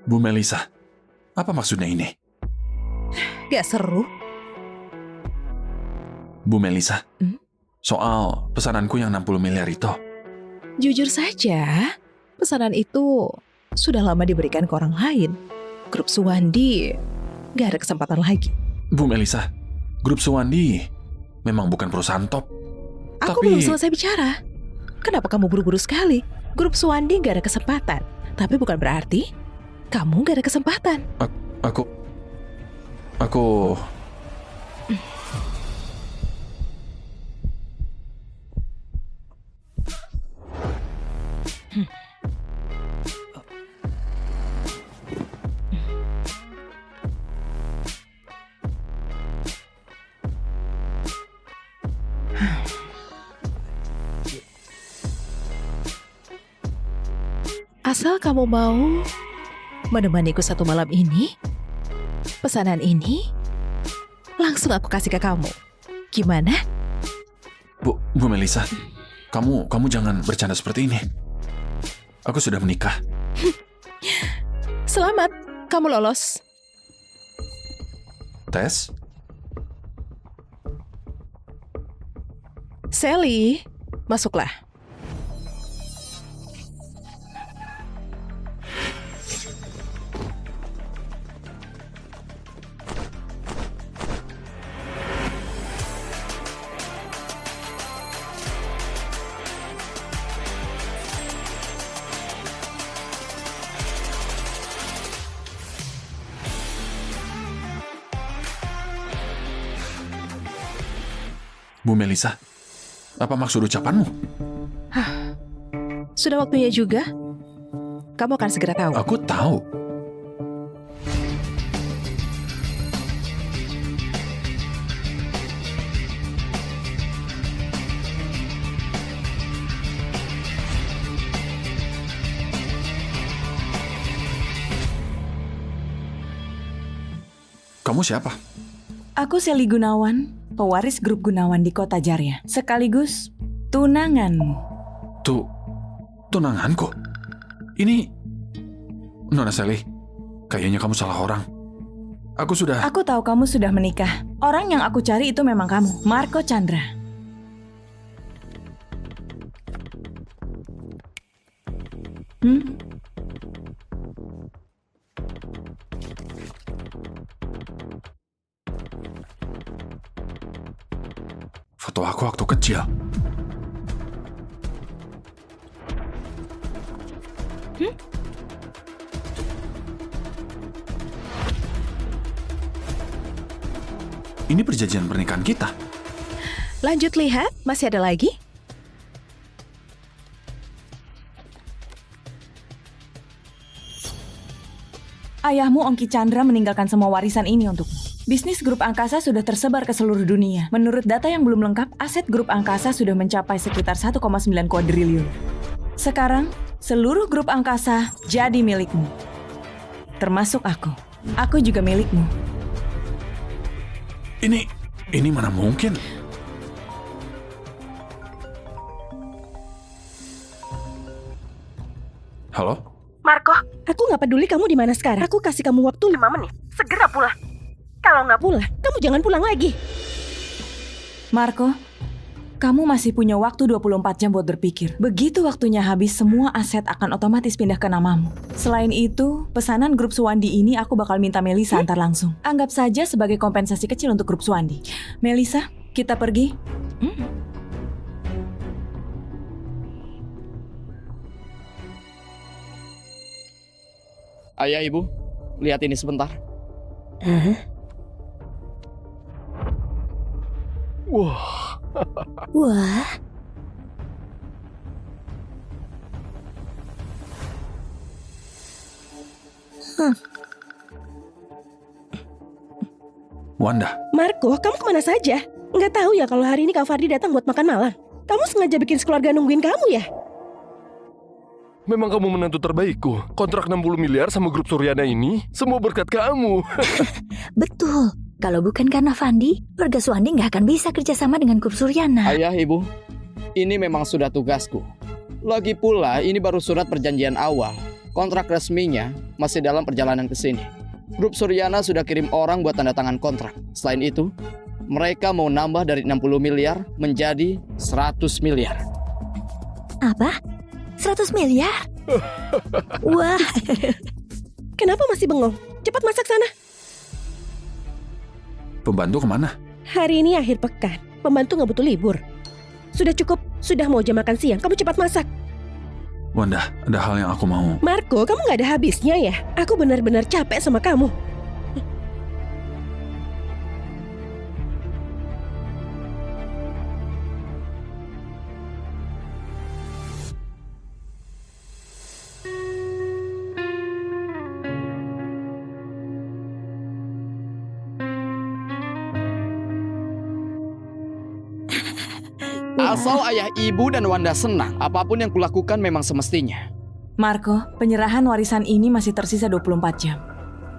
Bu Melisa, apa maksudnya ini? Gak seru. Bu Melisa, soal pesananku yang 60 miliar itu. Jujur saja, pesanan itu sudah lama diberikan ke orang lain. Grup Suwandi gak ada kesempatan lagi. Bu Melisa, Grup Suwandi memang bukan perusahaan top. Aku Tapi- belum selesai bicara. Kenapa kamu buru-buru sekali? Grup Suwandi gak ada kesempatan. Tapi bukan berarti kamu gak ada kesempatan. Aku... Asal kamu mau menemaniku satu malam ini, pesanan ini langsung aku kasih ke kamu. Gimana? Bu Melisa, kamu jangan bercanda seperti ini. Aku sudah menikah. Selamat, kamu lolos. Tes? Sally, masuklah. Bu Melisa, apa maksud ucapanmu? Sudah waktunya juga. Kamu akan segera tahu. Aku tahu. Kamu siapa? Aku Sally Gunawan, pewaris grup Gunawan di Kota Jarya. Sekaligus tunanganmu. Tunanganku? Ini... Nona Sally, kayaknya kamu salah orang. Aku tahu kamu sudah menikah. Orang yang aku cari itu memang kamu, Marco Chandra. Foto aku waktu kecil. Ini perjanjian pernikahan kita. Lanjut lihat, masih ada lagi? Ayahmu Ongki Chandra meninggalkan semua warisan ini untukmu. Bisnis grup angkasa sudah tersebar ke seluruh dunia. Menurut data yang belum lengkap, aset grup angkasa sudah mencapai sekitar 1,9 kuadriliun. Sekarang, seluruh grup angkasa jadi milikmu. Termasuk aku. Aku juga milikmu. Ini mana mungkin? Halo? Marco, aku nggak peduli kamu di mana sekarang. Aku kasih kamu waktu 5 menit. Segera pulang. Kalau nggak pulang, kamu jangan pulang lagi. Marco, kamu masih punya waktu 24 jam buat berpikir. Begitu waktunya habis, semua aset akan otomatis pindah ke namamu. Selain itu, pesanan grup Suwandi ini aku bakal minta Melisa antar langsung. Anggap saja sebagai kompensasi kecil untuk grup Suwandi. Melisa, kita pergi. Ayah, Ibu, lihat ini sebentar. Wah, Wah, Wanda, Marco, kamu kemana saja? Nggak tahu ya kalau hari ini Kak Fardi datang buat makan malam. Kamu sengaja bikin sekeluarga nungguin kamu ya? memang kamu menantu terbaikku. Kontrak 60 miliar sama grup Suryana ini semua berkat kamu. Betul. Kalau bukan karena Fandi, keluarga Suwandi nggak akan bisa kerjasama dengan grup Suryana. Ayah, Ibu, ini memang sudah tugasku. Lagi pula, ini baru surat perjanjian awal. Kontrak resminya masih dalam perjalanan ke sini. Grup Suryana sudah kirim orang buat tanda tangan kontrak. Selain itu, mereka mau nambah dari 60 miliar menjadi 100 miliar. Apa? 100 miliar? Wah, Kenapa masih bengong? Cepat masak sana. Pembantu kemana? Hari ini akhir pekan. Pembantu nggak butuh libur. Sudah cukup. Sudah mau jam makan siang. Kamu cepat masak. Wanda, ada hal yang aku mau. Marco, kamu nggak ada habisnya ya? Aku benar-benar capek sama kamu. Asal ayah, ibu, dan Wanda senang, apapun yang kulakukan memang semestinya. Marco, penyerahan warisan ini masih tersisa 24 jam.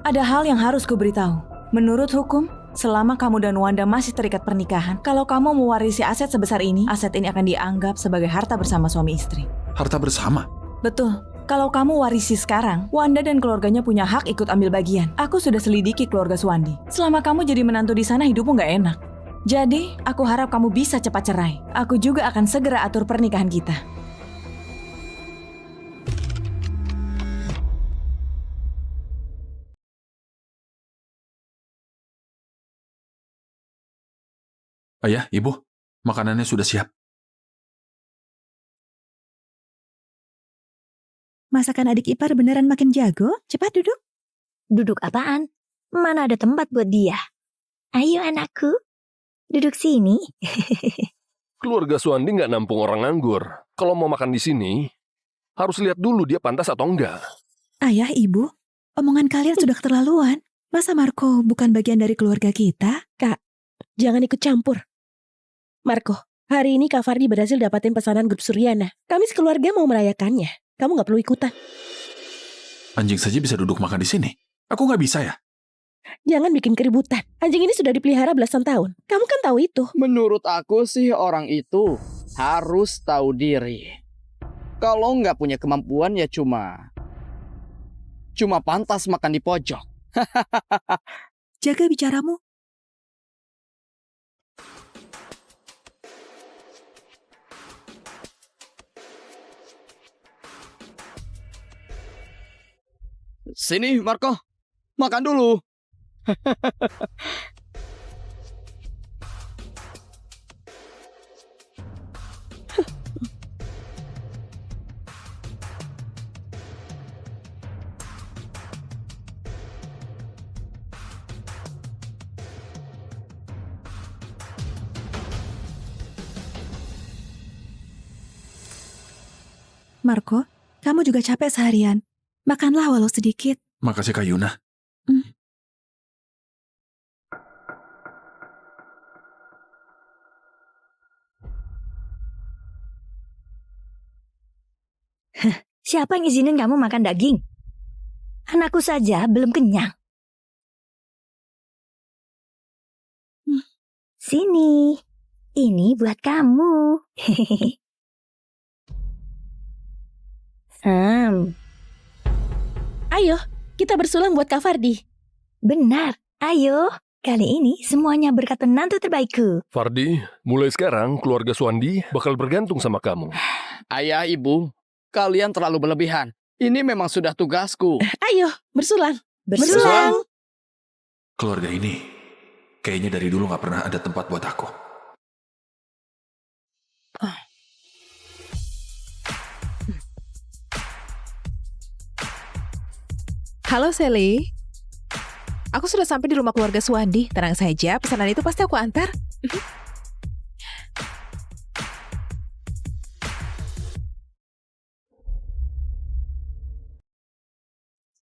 Ada hal yang harus kuberitahu. Menurut hukum, selama kamu dan Wanda masih terikat pernikahan, kalau kamu mewarisi aset sebesar ini, aset ini akan dianggap sebagai harta bersama suami istri. Harta bersama? Betul. Kalau kamu warisi sekarang, Wanda dan keluarganya punya hak ikut ambil bagian. Aku sudah selidiki keluarga Suwandi. Selama kamu jadi menantu di sana, hidupmu nggak enak. Jadi, aku harap kamu bisa cepat cerai. Aku juga akan segera atur pernikahan kita. Ayah, ibu, makanannya sudah siap. Masakan adik ipar beneran makin jago? Cepat duduk. duduk apaan? Mana ada tempat buat dia? Ayo anakku, duduk sini. Keluarga Suwandi nggak nampung orang nganggur. Kalau mau makan di sini, harus lihat dulu dia pantas atau enggak. Ayah, ibu, omongan kalian sudah keterlaluan. Masa Marco bukan bagian dari keluarga kita? Kak, jangan ikut campur. Marco, hari ini Kak Fardi berhasil dapatin pesanan grup Suryana. Kami sekeluarga mau merayakannya. Kamu nggak perlu ikutan. Anjing saja bisa duduk makan di sini. Aku nggak bisa ya? Jangan bikin keributan. Anjing ini sudah dipelihara belasan tahun. Kamu kan tahu itu. Menurut aku sih orang itu harus tahu diri. Kalau nggak punya kemampuan ya cuma pantas makan di pojok. Jaga bicaramu. Sini Marco, makan dulu. Marco, kamu juga capek seharian. Makanlah walau sedikit. Makasih Kak Yuna. Siapa yang izinin kamu makan daging? Anakku saja belum kenyang. Sini, ini buat kamu. Ayo, kita bersulang buat Kak Fardi. Benar, ayo. Kali ini semuanya berkat menantu terbaikku. Fardi, mulai sekarang keluarga Suwandi bakal bergantung sama kamu. Ayah, ibu, kalian terlalu berlebihan. Ini memang sudah tugasku. Ayo, bersulang. Bersulang. Keluarga ini kayaknya dari dulu nggak pernah ada tempat buat aku. Halo Sally. Aku sudah sampai di rumah keluarga Suwandi. Tenang saja, pesanan itu pasti aku antar.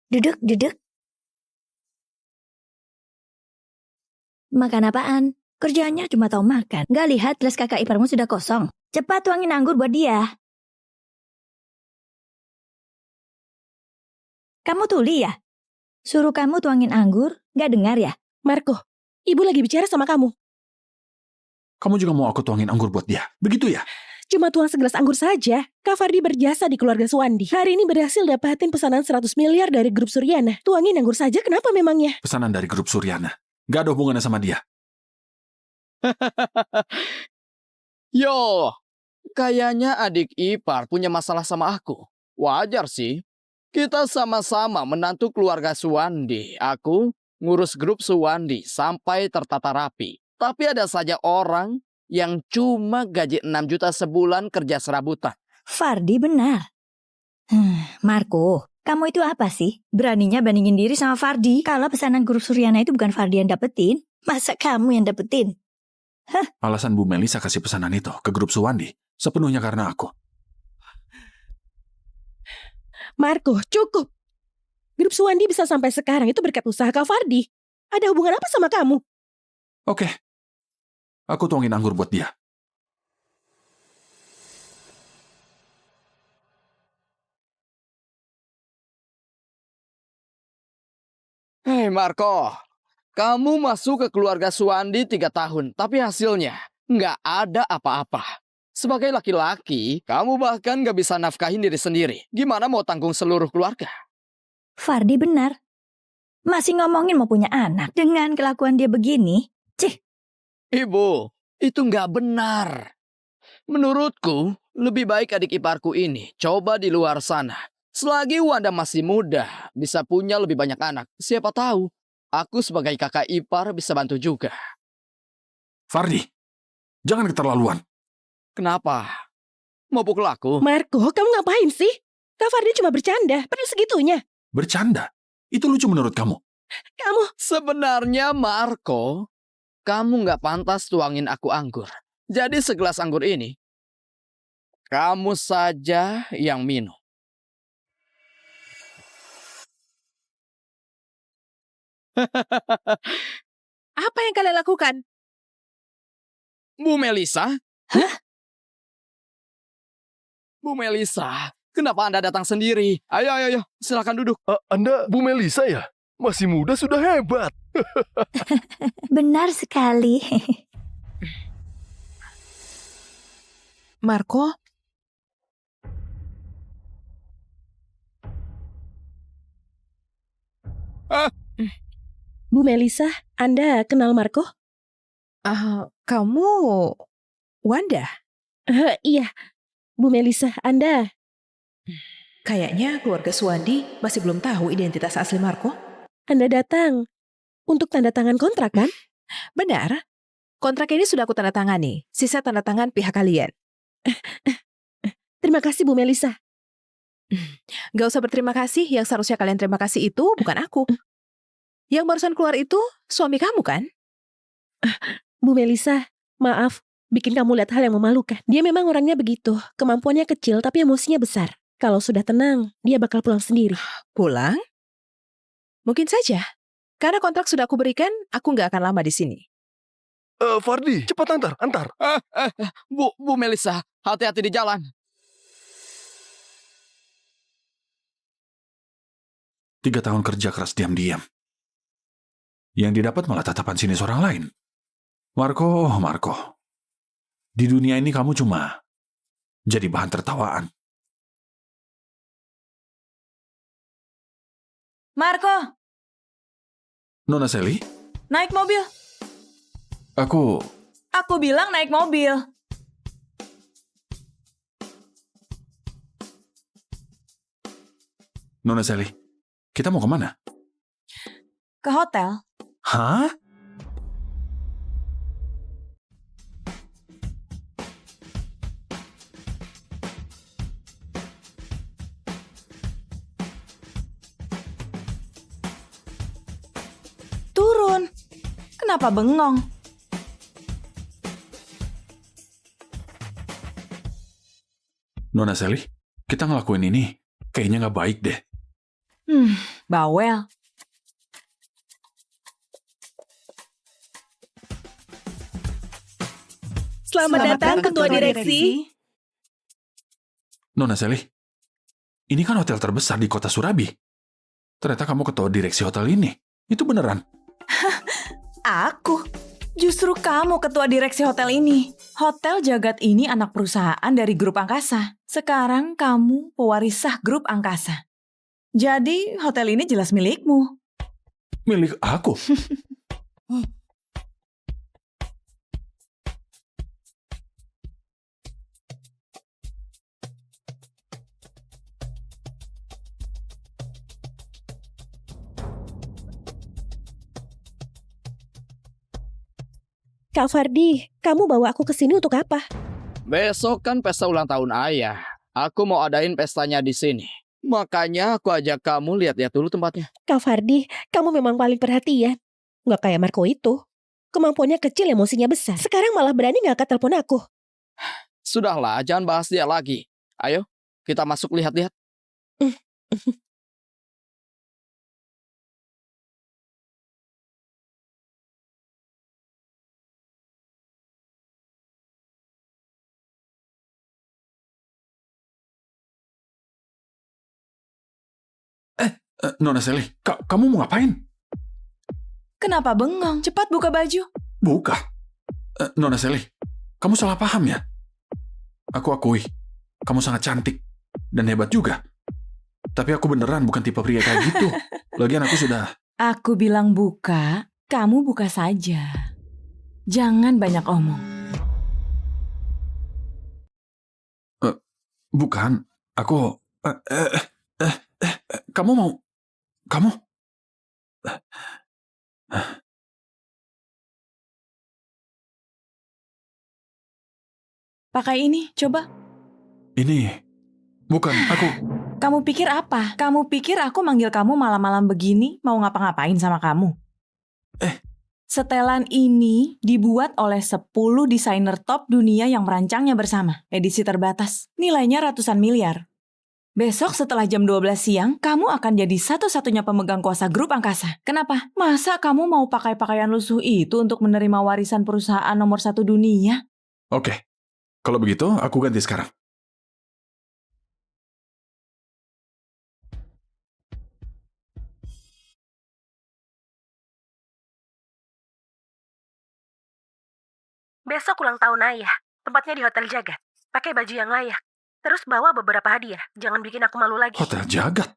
Duduk, duduk. Makan apaan? Kerjaannya cuma tahu makan. Gak lihat gelas kakak iparmu sudah kosong. Cepat tuangin anggur buat dia. Kamu tuli ya? Suruh kamu tuangin anggur, gak dengar ya? Marco, ibu lagi bicara sama kamu. Kamu juga mau aku tuangin anggur buat dia? Begitu ya? Cuma tuang segelas anggur saja. Kak Fardi berjasa di keluarga Suwandi. Hari ini berhasil dapatin pesanan 100 miliar dari grup Suryana. Tuangin anggur saja, kenapa memangnya? Pesanan dari grup Suryana. Gak ada hubungannya sama dia. Yo, kayaknya adik ipar punya masalah sama aku. Wajar sih. Kita sama-sama menantu keluarga Suwandi. Aku ngurus grup Suwandi sampai tertata rapi. Tapi ada saja orang yang cuma gaji 6 juta sebulan kerja serabutan. Fardi benar. Marco, kamu itu apa sih? Beraninya bandingin diri sama Fardi. Kalau pesanan grup Suryana itu bukan Fardi yang dapetin, masa kamu yang dapetin? Alasan Bu Melisa kasih pesanan itu ke grup Suwandi sepenuhnya karena aku. Marco, cukup. Grup Suwandi bisa sampai sekarang itu berkat usaha Kak Fardi. Ada hubungan apa sama kamu? Oke. Aku tuangin anggur buat dia. Hei Marco, kamu masuk ke keluarga Suwandi 3 tahun, tapi hasilnya nggak ada apa-apa. Sebagai laki-laki, kamu bahkan nggak bisa nafkahin diri sendiri. Gimana mau tanggung seluruh keluarga? Fardi benar. Masih ngomongin mau punya anak. Dengan kelakuan dia begini, Ibu, itu nggak benar. Menurutku, lebih baik adik iparku ini coba di luar sana. Selagi Wanda masih muda, bisa punya lebih banyak anak. Siapa tahu, aku sebagai kakak ipar bisa bantu juga. Fardi, jangan keterlaluan. Kenapa? Mau pukul aku? Marco, kamu ngapain sih? Kak Fardi cuma bercanda, perlu segitunya. Bercanda? Itu lucu menurut kamu? Kamu, Sebenarnya Marco, kamu nggak pantas tuangin aku anggur. Jadi segelas anggur ini, kamu saja yang minum. Apa yang kalian lakukan? Bu Melisa? Hah? Bu Melisa, kenapa Anda datang sendiri? Ayo, silakan duduk. Anda Bu Melisa ya? Masih muda sudah hebat. benar sekali. Marco, Bu Melisa, Anda kenal Marco? kamu Wanda? Iya, Bu Melisa, Anda. Kayaknya keluarga Suwandi masih belum tahu identitas asli Marco. Anda datang untuk tanda tangan kontrak kan? Benar. Kontrak ini sudah aku tanda tangani. Sisa tanda tangan pihak kalian. Terima kasih Bu Melisa. Gak usah berterima kasih. Yang seharusnya kalian terima kasih itu bukan aku. Yang barusan keluar itu suami kamu kan? Bu Melisa, maaf bikin kamu lihat hal yang memalukan. Dia memang orangnya begitu. Kemampuannya kecil tapi emosinya besar. Kalau sudah tenang, dia bakal pulang sendiri. Pulang? Mungkin saja. Karena kontrak sudah aku berikan, aku nggak akan lama di sini. Fardi, cepat antar. Bu Melisa, hati-hati di jalan. Tiga tahun kerja keras diam-diam. Yang didapat malah tatapan sinis orang lain. Marco. Di dunia ini kamu cuma jadi bahan tertawaan. Marco, Nona Sally, naik mobil. aku Aku bilang naik mobil. Nona Sally, kita mau kemana? Ke hotel. Hah? Turun. Kenapa bengong? Nona Sally, kita ngelakuin ini kayaknya nggak baik deh. Bawel. Selamat datang Ketua Direksi. Nona Sally, ini kan hotel terbesar di kota Surabi. Ternyata kamu ketua direksi hotel ini. Itu beneran? Aku? Justru kamu ketua direksi hotel ini. Hotel Jagat ini anak perusahaan dari grup angkasa. Sekarang kamu pewaris sah grup angkasa. Jadi hotel ini jelas milikmu. Milik aku? Kak Fardi, kamu bawa aku ke sini untuk apa? Besok kan pesta ulang tahun ayah. Aku mau adain pestanya di sini. Makanya aku ajak kamu lihat-lihat dulu tempatnya. Kak Fardi, kamu memang paling perhatian. Nggak kayak Marco itu. Kemampuannya kecil, emosinya besar. Sekarang malah berani nggak angkat telepon aku. Sudahlah, jangan bahas dia lagi. Ayo, kita masuk lihat-lihat. Nona Sally, kamu mau ngapain? Kenapa bengong? Cepat buka baju. Buka. Nona Sally, kamu salah paham ya? Aku akui, kamu sangat cantik dan hebat juga. Tapi aku beneran bukan tipe pria kayak gitu. Lagian aku sudah... Aku bilang buka, kamu buka saja. Jangan banyak omong. Bukan, aku... kamu mau... Kamu... Pakai ini, coba. Ini... Bukan, aku... Kamu pikir apa? Kamu pikir aku manggil kamu malam-malam begini mau ngapa-ngapain sama kamu? Setelan ini dibuat oleh 10 desainer top dunia yang merancangnya bersama. Edisi terbatas. Nilainya ratusan miliar. Besok setelah jam 12 siang, kamu akan jadi satu-satunya pemegang kuasa grup angkasa. Kenapa? Masa kamu mau pakai pakaian lusuh itu untuk menerima warisan perusahaan nomor 1 dunia? Oke, kalau begitu aku ganti sekarang. Besok ulang tahun ayah. Tempatnya di Hotel Jagat. Pakai baju yang layak. Terus bawa beberapa hadiah. Jangan bikin aku malu lagi. Hotel Jagat?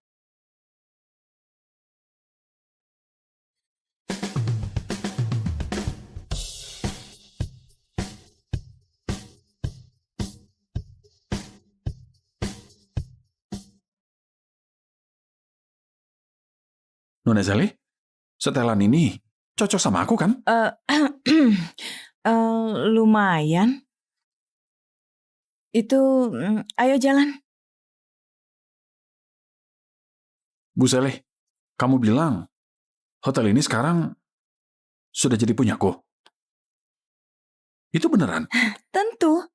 Nona Sally, setelan ini cocok sama aku kan? Lumayan. Itu, ayo jalan. Bu Sally, kamu bilang hotel ini sekarang sudah jadi punyaku. Itu beneran? Tentu.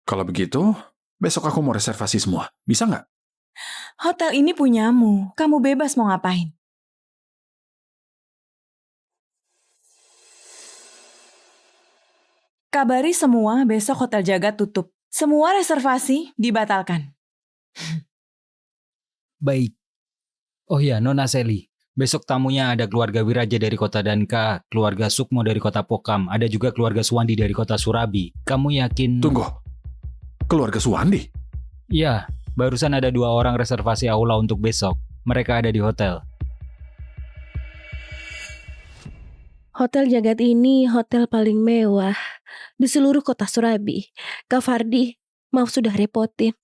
Kalau begitu, besok aku mau reservasi semua. Bisa nggak? Hotel ini punyamu. Kamu bebas mau ngapain. Kabari semua besok Hotel Jagat tutup. Semua reservasi dibatalkan. Baik. Oh ya, Nona Sally. Besok tamunya ada keluarga Wiraja dari kota Danka, keluarga Sukmo dari kota Pokam, ada juga keluarga Suwandi dari kota Surabi. Kamu yakin... Tunggu. Keluarga Suwandi? Iya, barusan ada 2 orang reservasi aula untuk besok. Mereka ada di hotel. Hotel Jagat ini hotel paling mewah di seluruh kota Surabi. Kak Fardi, maaf sudah repotin.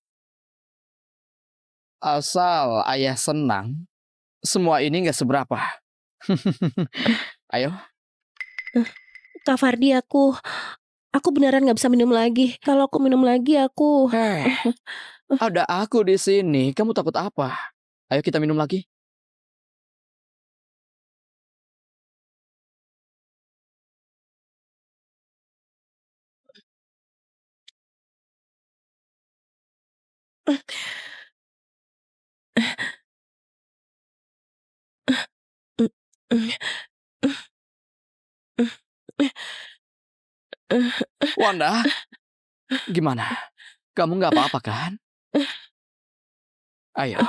Asal ayah senang, semua ini nggak seberapa. Ayo. Kak Fardi, aku beneran nggak bisa minum lagi. Kalau aku minum lagi, aku... Ada aku di sini. Kamu takut apa? Ayo kita minum lagi. Wanda, gimana? Kamu nggak apa-apa kan? Ayo,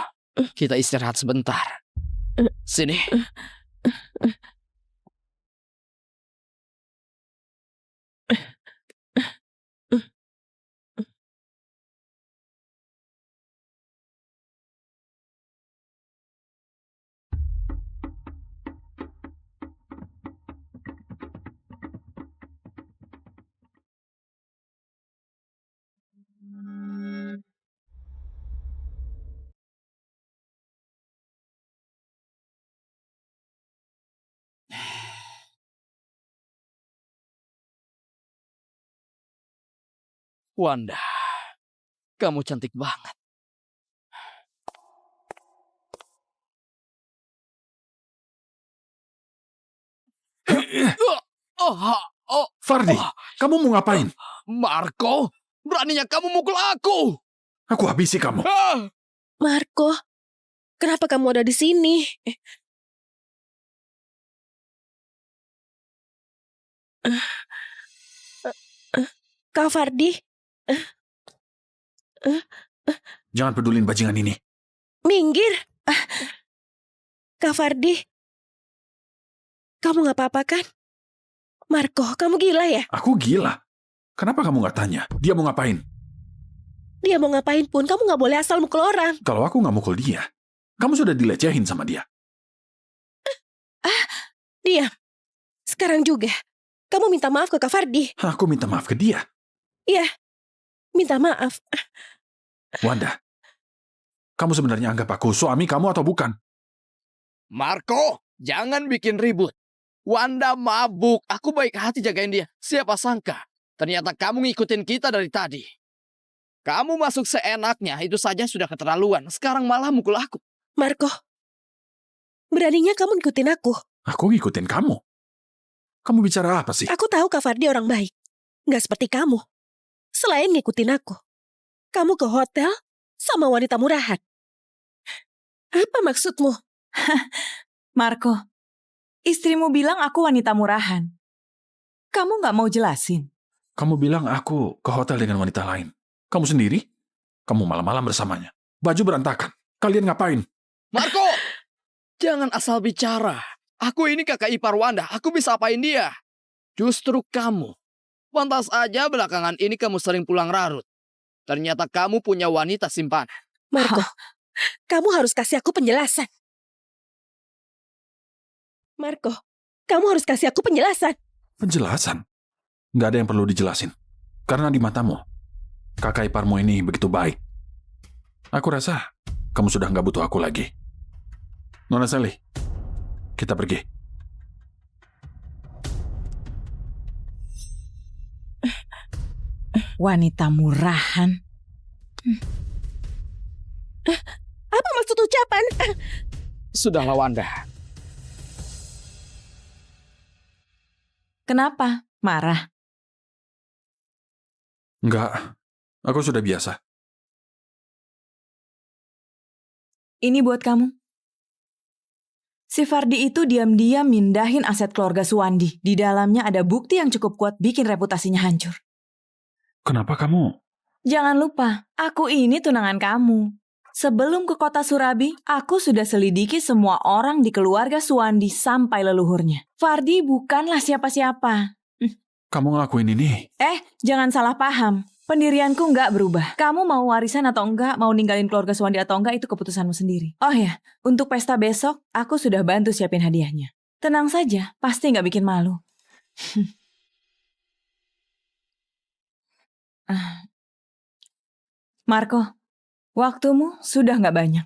kita istirahat sebentar. Sini. Wanda, kamu cantik banget. Fardi, kamu mau ngapain? Marco, beraninya kamu mukul aku. Aku habisi kamu. Marco, kenapa kamu ada di sini? Kak Fardi, Jangan pedulin bajingan ini. minggir. Kak Fardi, kamu nggak apa-apa kan? Marco, kamu gila ya? Aku gila. Kenapa kamu nggak tanya? Dia mau ngapain? Dia mau ngapain pun, kamu nggak boleh asal mukul orang. Kalau aku nggak mukul dia, kamu sudah dilecehin sama dia. Diam. Sekarang juga, kamu minta maaf ke Kak Fardi. Aku minta maaf ke dia. Iya, minta maaf. Wanda, kamu sebenarnya anggap aku suami kamu atau bukan? Marco, jangan bikin ribut. Wanda mabuk, aku baik hati jagain dia. Siapa sangka, ternyata kamu ngikutin kita dari tadi. Kamu masuk seenaknya, itu saja sudah keterlaluan. Sekarang malah mukul aku. Marco, beraninya kamu ngikutin aku. Aku ngikutin kamu. Kamu bicara apa sih? Aku tahu Kak Fardi orang baik. Nggak seperti kamu. Selain ngikutin aku, kamu ke hotel sama wanita murahan. Apa maksudmu? Marco, istrimu bilang aku wanita murahan. Kamu nggak mau jelasin? Kamu bilang aku ke hotel dengan wanita lain. Kamu sendiri? Kamu malam-malam bersamanya. Baju berantakan. Kalian ngapain? Marco, jangan asal bicara. Aku ini kakak ipar Wanda, aku bisa apain dia? Justru kamu. Pantas aja belakangan ini kamu sering pulang larut. Ternyata kamu punya wanita simpanan. Marco, kamu harus kasih aku penjelasan. Marco, kamu harus kasih aku penjelasan. Penjelasan? Nggak ada yang perlu dijelasin. Karena di matamu, kakak iparmu ini begitu baik. Aku rasa kamu sudah nggak butuh aku lagi. Nona Sally, kita pergi. Wanita murahan. Apa maksud ucapan? Sudahlah Wanda. Kenapa? Marah? Nggak, aku sudah biasa. Ini buat kamu. Si Fardi itu diam-diam mindahin aset keluarga Suwandi. Di dalamnya ada bukti yang cukup kuat bikin reputasinya hancur. Kenapa kamu? Jangan lupa, aku ini tunangan kamu. Sebelum ke kota Surabi, aku sudah selidiki semua orang di keluarga Suwandi sampai leluhurnya. Fardi bukanlah siapa-siapa. Kamu ngelakuin ini? Jangan salah paham. Pendirianku nggak berubah. Kamu mau warisan atau enggak, mau ninggalin keluarga Suwandi atau enggak, itu keputusanmu sendiri. Oh ya, untuk pesta besok, aku sudah bantu siapin hadiahnya. Tenang saja, pasti nggak bikin malu. Marco, waktumu sudah nggak banyak.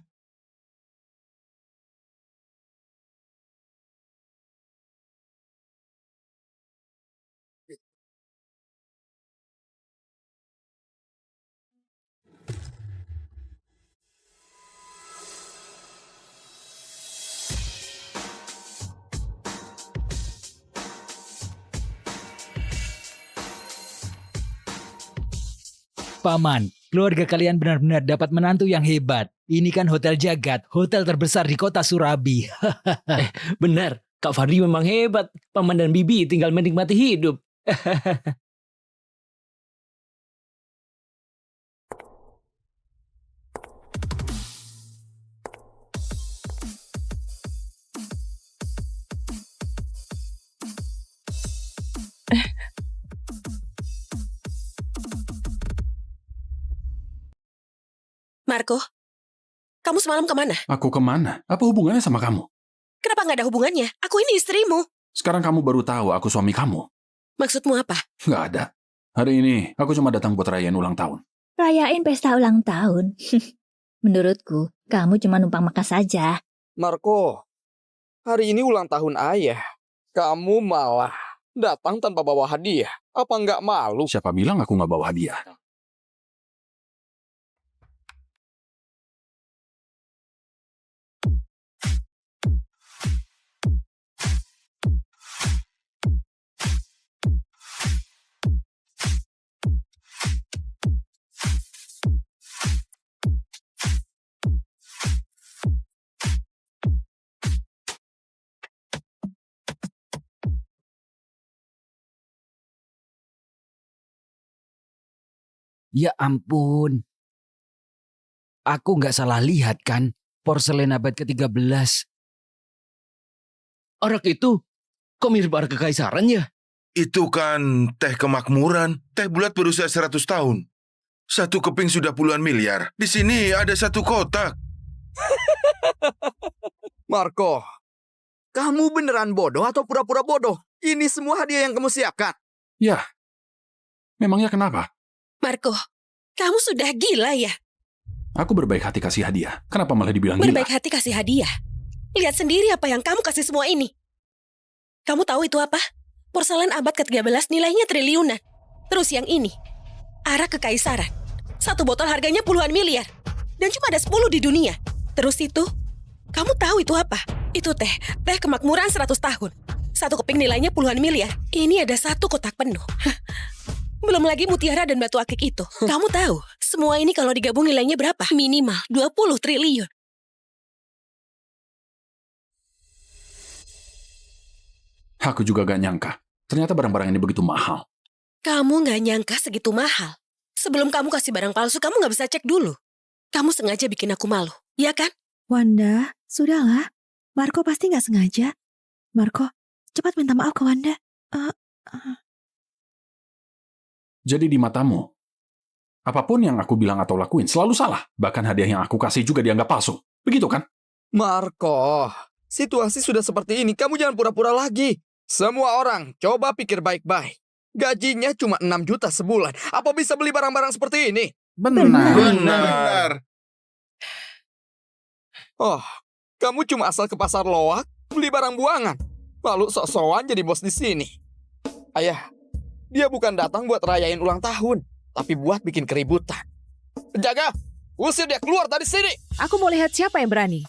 Paman, keluarga kalian benar-benar dapat menantu yang hebat. Ini kan Hotel Jagat, hotel terbesar di kota Surabi. Benar, Kak Fardi memang hebat. Paman dan Bibi tinggal menikmati hidup. Marco, kamu semalam kemana? Aku kemana? Apa hubungannya sama kamu? Kenapa nggak ada hubungannya? Aku ini istrimu. Sekarang kamu baru tahu aku suami kamu. Maksudmu apa? Nggak ada. Hari ini aku cuma datang buat rayain ulang tahun. Rayain pesta ulang tahun. Menurutku, kamu cuma numpang makan saja. Marco, hari ini ulang tahun ayah. Kamu malah datang tanpa bawa hadiah. Apa nggak malu? Siapa bilang aku nggak bawa hadiah? Ya ampun. Aku nggak salah lihat kan? Porselen abad ke-13. Arak itu kok mirip arak kekaisaran ya? Itu kan teh kemakmuran. Teh bulat berusia 100 tahun. Satu keping sudah puluhan miliar. Di sini ada satu kotak. Marco, kamu beneran bodoh atau pura-pura bodoh? Ini semua hadiah yang kamu siapkan. Ya, memangnya kenapa? Marco, kamu sudah gila ya? Aku berbaik hati kasih hadiah. Kenapa malah dibilang gila? Berbaik hati kasih hadiah. Lihat sendiri apa yang kamu kasih semua ini. Kamu tahu itu apa? Porselen abad ke-13 nilainya triliunan. Terus yang ini, arak kekaisaran. Satu botol harganya puluhan miliar. Dan cuma ada 10 di dunia. Terus itu, kamu tahu itu apa? Itu teh kemakmuran 100 tahun. Satu keping nilainya puluhan miliar. Ini ada satu kotak penuh. Belum lagi mutiara dan batu akik itu. Kamu tahu, semua ini kalau digabung nilainya berapa? Minimal 20 triliun. Aku juga gak nyangka. Ternyata barang-barang ini begitu mahal. Kamu gak nyangka segitu mahal. Sebelum kamu kasih barang palsu, kamu gak bisa cek dulu. Kamu sengaja bikin aku malu, ya kan? Wanda, sudahlah. Marco pasti nggak sengaja. Marco, cepat minta maaf ke Wanda. Jadi di matamu, apapun yang aku bilang atau lakuin selalu salah. Bahkan hadiah yang aku kasih juga dianggap palsu. Begitu kan? Marco, situasi sudah seperti ini. Kamu jangan pura-pura lagi. Semua orang, coba pikir baik-baik. Gajinya cuma 6 juta sebulan. Apa bisa beli barang-barang seperti ini? Benar. Oh, kamu cuma asal ke pasar loak, beli barang buangan. Lalu sok-sokan jadi bos di sini. Ayah, dia bukan datang buat rayain ulang tahun, tapi buat bikin keributan. Penjaga, usir dia keluar dari sini. Aku mau lihat siapa yang berani.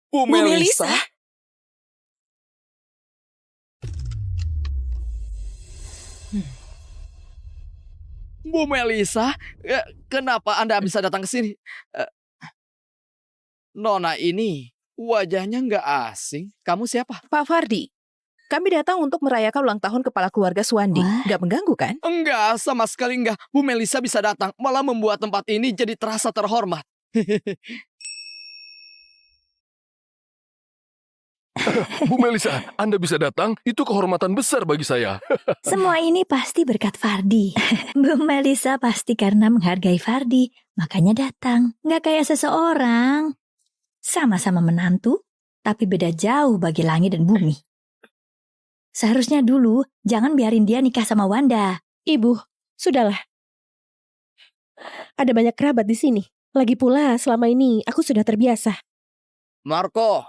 Bu Melisa? Bu Melisa, kenapa Anda bisa datang ke sini? Nona ini wajahnya nggak asing. Kamu siapa? Pak Fardi, kami datang untuk merayakan ulang tahun kepala keluarga Suwandi. Gak mengganggu kan? Enggak, sama sekali enggak. Bu Melisa bisa datang, malah membuat tempat ini jadi terasa terhormat. Bu Melisa, Anda bisa datang, itu kehormatan besar bagi saya. Semua ini pasti berkat Fardi. Bu Melisa pasti karena menghargai Fardi, makanya datang. Nggak kayak seseorang. Sama-sama menantu, tapi beda jauh bagi langit dan bumi. Seharusnya dulu, jangan biarin dia nikah sama Wanda. Ibu, sudahlah. Ada banyak kerabat di sini. Lagi pula, selama ini aku sudah terbiasa. Marco,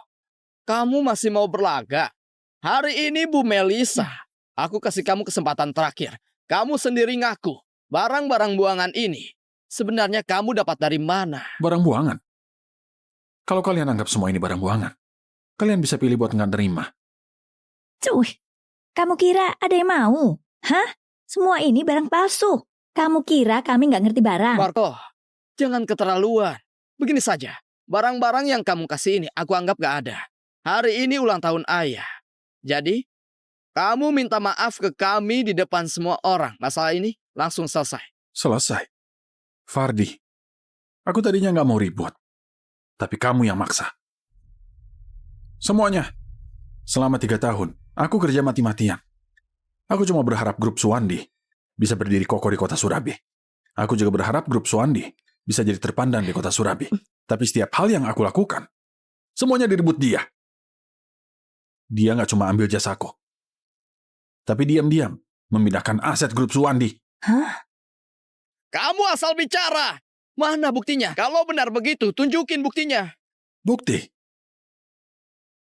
kamu masih mau berlaga? Hari ini Bu Melisa, aku kasih kamu kesempatan terakhir. Kamu sendiri ngaku, barang-barang buangan ini, sebenarnya kamu dapat dari mana? Barang buangan? Kalau kalian anggap semua ini barang buangan, kalian bisa pilih buat nggak nerima. Cuy, kamu kira ada yang mau? Hah? Semua ini barang palsu. Kamu kira kami nggak ngerti barang? Marco, jangan keterlaluan. Begini saja, barang-barang yang kamu kasih ini aku anggap gak ada. Hari ini ulang tahun ayah. Jadi, kamu minta maaf ke kami di depan semua orang. Masalah ini langsung selesai. Selesai. Fardi, aku tadinya nggak mau ribut. Tapi kamu yang maksa. Semuanya. Selama 3 tahun, aku kerja mati-matian. Aku cuma berharap grup Suwandi bisa berdiri kokoh di kota Surabi. Aku juga berharap grup Suwandi bisa jadi terpandang di kota Surabi. Tapi setiap hal yang aku lakukan, semuanya direbut dia. Dia nggak cuma ambil jasaku, tapi diam-diam memindahkan aset grup Suwandi. Hah? Kamu asal bicara. Mana buktinya? Kalau benar begitu, tunjukin buktinya. Bukti?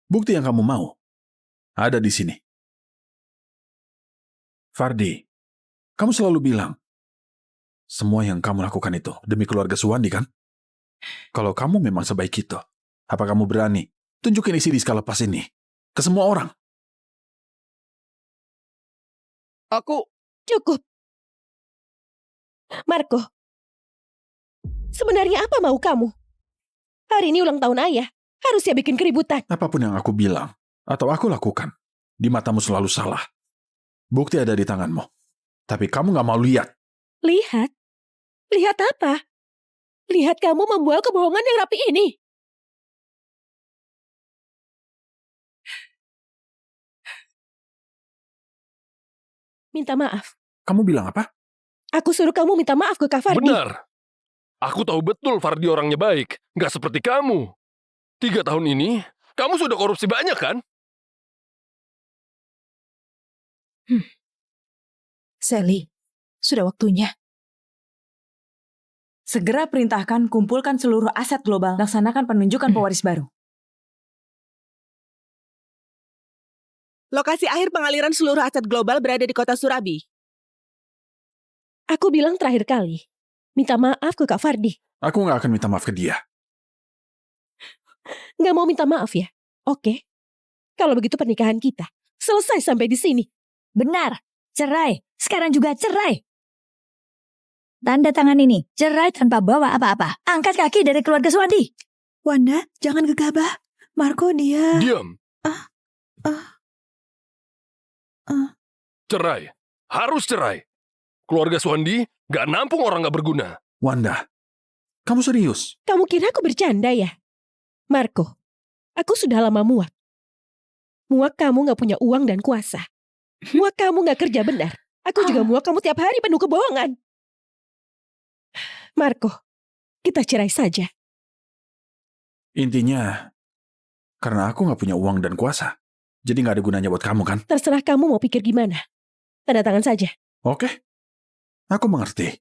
Bukti yang kamu mau ada di sini. Fardi, kamu selalu bilang, semua yang kamu lakukan itu demi keluarga Suwandi, kan? Kalau kamu memang sebaik itu, apa kamu berani tunjukin isi di skala pas ini ke semua orang? Aku... Cukup. Marco, sebenarnya apa mau kamu? Hari ini ulang tahun ayah. Harusnya bikin keributan. Apapun yang aku bilang atau aku lakukan, di matamu selalu salah. Bukti ada di tanganmu. Tapi kamu nggak mau lihat. Lihat? Lihat apa? Lihat kamu membual kebohongan yang rapi ini. Minta maaf. Kamu bilang apa? Aku suruh kamu minta maaf ke Kak Fardi. Benar. Aku tahu betul Fardi orangnya baik. Nggak seperti kamu. 3 tahun ini, kamu sudah korupsi banyak kan? Sally, sudah waktunya. Segera perintahkan kumpulkan seluruh aset global, laksanakan penunjukan pewaris baru. Lokasi akhir pengaliran seluruh aset global berada di kota Surabi. Aku bilang terakhir kali, minta maaf ke Kak Fardi. Aku nggak akan minta maaf ke dia. Nggak mau minta maaf ya? Oke. Kalau begitu pernikahan kita selesai sampai di sini. Benar, cerai. Sekarang juga cerai. Tanda tangan ini, cerai tanpa bawa apa-apa. Angkat kaki dari keluarga Suwandi. Wanda, jangan gegabah. Marco dia... Diam. Cerai. Harus cerai. Keluarga Suwandi nggak nampung orang nggak berguna. Wanda, kamu serius? Kamu kira aku bercanda ya? Marco, aku sudah lama muak. Muak kamu nggak punya uang dan kuasa. Muak kamu nggak kerja benar. Aku juga muak kamu tiap hari penuh kebohongan. Marco, kita cerai saja. Intinya, karena aku nggak punya uang dan kuasa. Jadi nggak ada gunanya buat kamu kan? Terserah kamu mau pikir gimana. Tanda tangan saja. Oke, aku mengerti.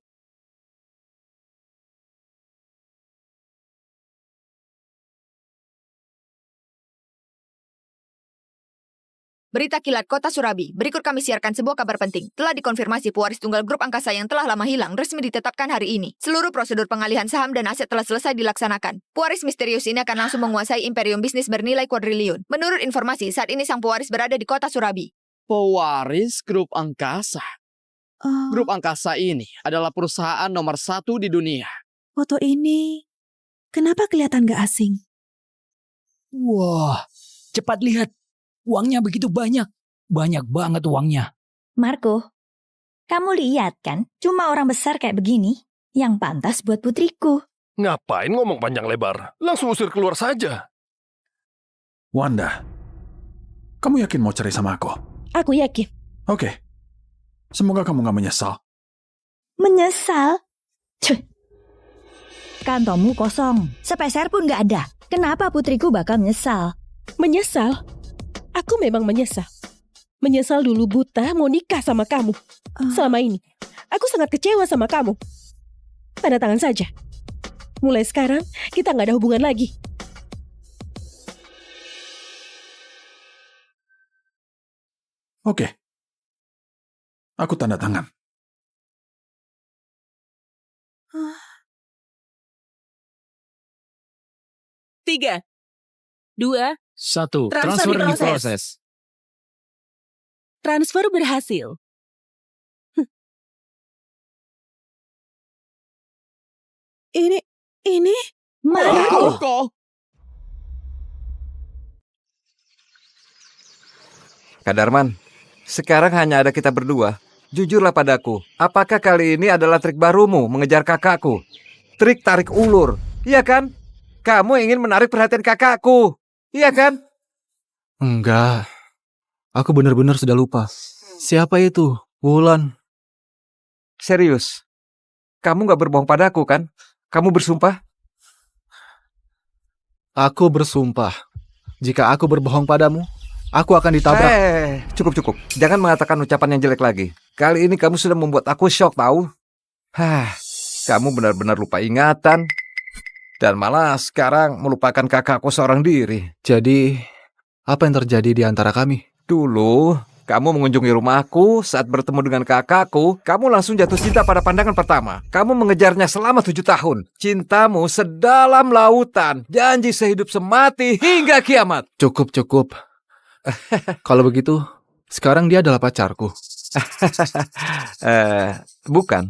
Berita kilat Kota Surabi. Berikut kami siarkan sebuah kabar penting. Telah dikonfirmasi pewaris tunggal grup angkasa yang telah lama hilang resmi ditetapkan hari ini. Seluruh prosedur pengalihan saham dan aset telah selesai dilaksanakan. Pewaris misterius ini akan langsung menguasai imperium bisnis bernilai kuadriliun. Menurut informasi, saat ini sang pewaris berada di Kota Surabi. Pewaris grup angkasa. Grup angkasa ini adalah perusahaan nomor 1 di dunia. Foto ini, kenapa kelihatan gak asing? Wah, cepat lihat. Uangnya begitu banyak. Banyak banget uangnya. Marco, kamu lihat kan? Cuma orang besar kayak begini yang pantas buat putriku. Ngapain ngomong panjang lebar? Langsung usir keluar saja. Wanda, kamu yakin mau cerai sama aku? Aku yakin. Oke. Semoga kamu gak menyesal. Menyesal? Cuh. Kantongmu kosong. Sepeser pun gak ada. Kenapa putriku bakal menyesal? Menyesal? Aku memang menyesal. Menyesal dulu buta mau nikah sama kamu. Selama ini, aku sangat kecewa sama kamu. Tanda tangan saja. Mulai sekarang, kita nggak ada hubungan lagi. Oke. Aku tanda tangan. Tiga, 2, 1. Transfer Transfer diproses. diproses. transfer berhasil. Ini... Marco. Kak Darman, sekarang hanya ada kita berdua. Jujurlah padaku, apakah kali ini adalah trik barumu mengejar kakakku? Trik tarik ulur, iya kan? Kamu ingin menarik perhatian kakakku, iya kan? Enggak, aku benar-benar sudah lupa. Siapa itu? Wulan. Serius? Kamu gak berbohong padaku kan? Kamu bersumpah? Aku bersumpah, jika aku berbohong padamu, aku akan ditabrak. Cukup. Jangan mengatakan ucapan yang jelek lagi. Kali ini kamu sudah membuat aku shock, tahu? Kamu benar-benar lupa ingatan. Dan malah sekarang melupakan kakakku seorang diri. Jadi, apa yang terjadi di antara kami? Dulu, kamu mengunjungi rumahku. Saat bertemu dengan kakakku, kamu langsung jatuh cinta pada pandangan pertama. Kamu mengejarnya selama 7 tahun. Cintamu sedalam lautan. Janji sehidup semati hingga kiamat. Cukup. Kalau begitu, sekarang dia adalah pacarku. Bukan.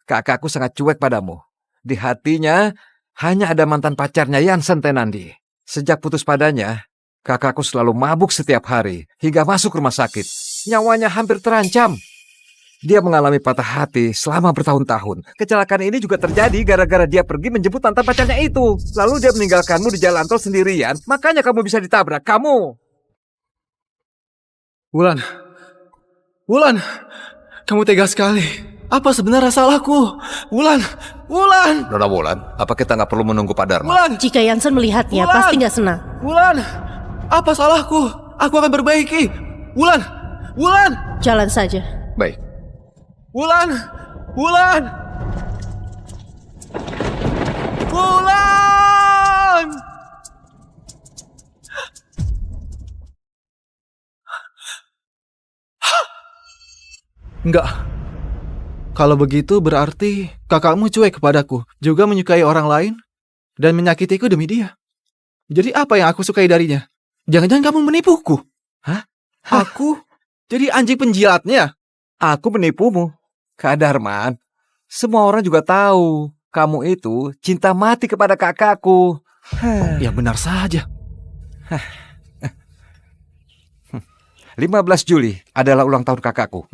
Kakakku sangat cuek padamu. Di hatinya hanya ada mantan pacarnya Yansen Tenandi. Sejak putus padanya, kakakku selalu mabuk setiap hari hingga masuk rumah sakit. Nyawanya hampir terancam. Dia mengalami patah hati selama bertahun-tahun. Kecelakaan ini juga terjadi gara-gara dia pergi menjemput mantan pacarnya itu. Lalu dia meninggalkanmu di jalan tol sendirian. Makanya kamu bisa ditabrak. Kamu. Wulan. Wulan. Kamu tega sekali. Apa sebenarnya salahku? Wulan. Wulan. Nona Wulan, apa kita nggak perlu menunggu Pak Dharma? Wulan. Jika Yansen melihatnya, Wulan. pasti nggak senang. Wulan. Apa salahku? Aku akan perbaiki. Wulan. Wulan. Jalan saja. Baik. Wulan. Wulan. Wulan. Enggak. Kalau begitu berarti kakakmu cuek kepadaku, juga menyukai orang lain, dan menyakitiku demi dia. Jadi apa yang aku sukai darinya? Jangan-jangan kamu menipuku? Hah? Aku jadi anjing penjilatnya? Aku menipumu. Kak Darman, semua orang juga tahu kamu itu cinta mati kepada kakakku. Ya benar saja. 15 Juli adalah ulang tahun kakakku.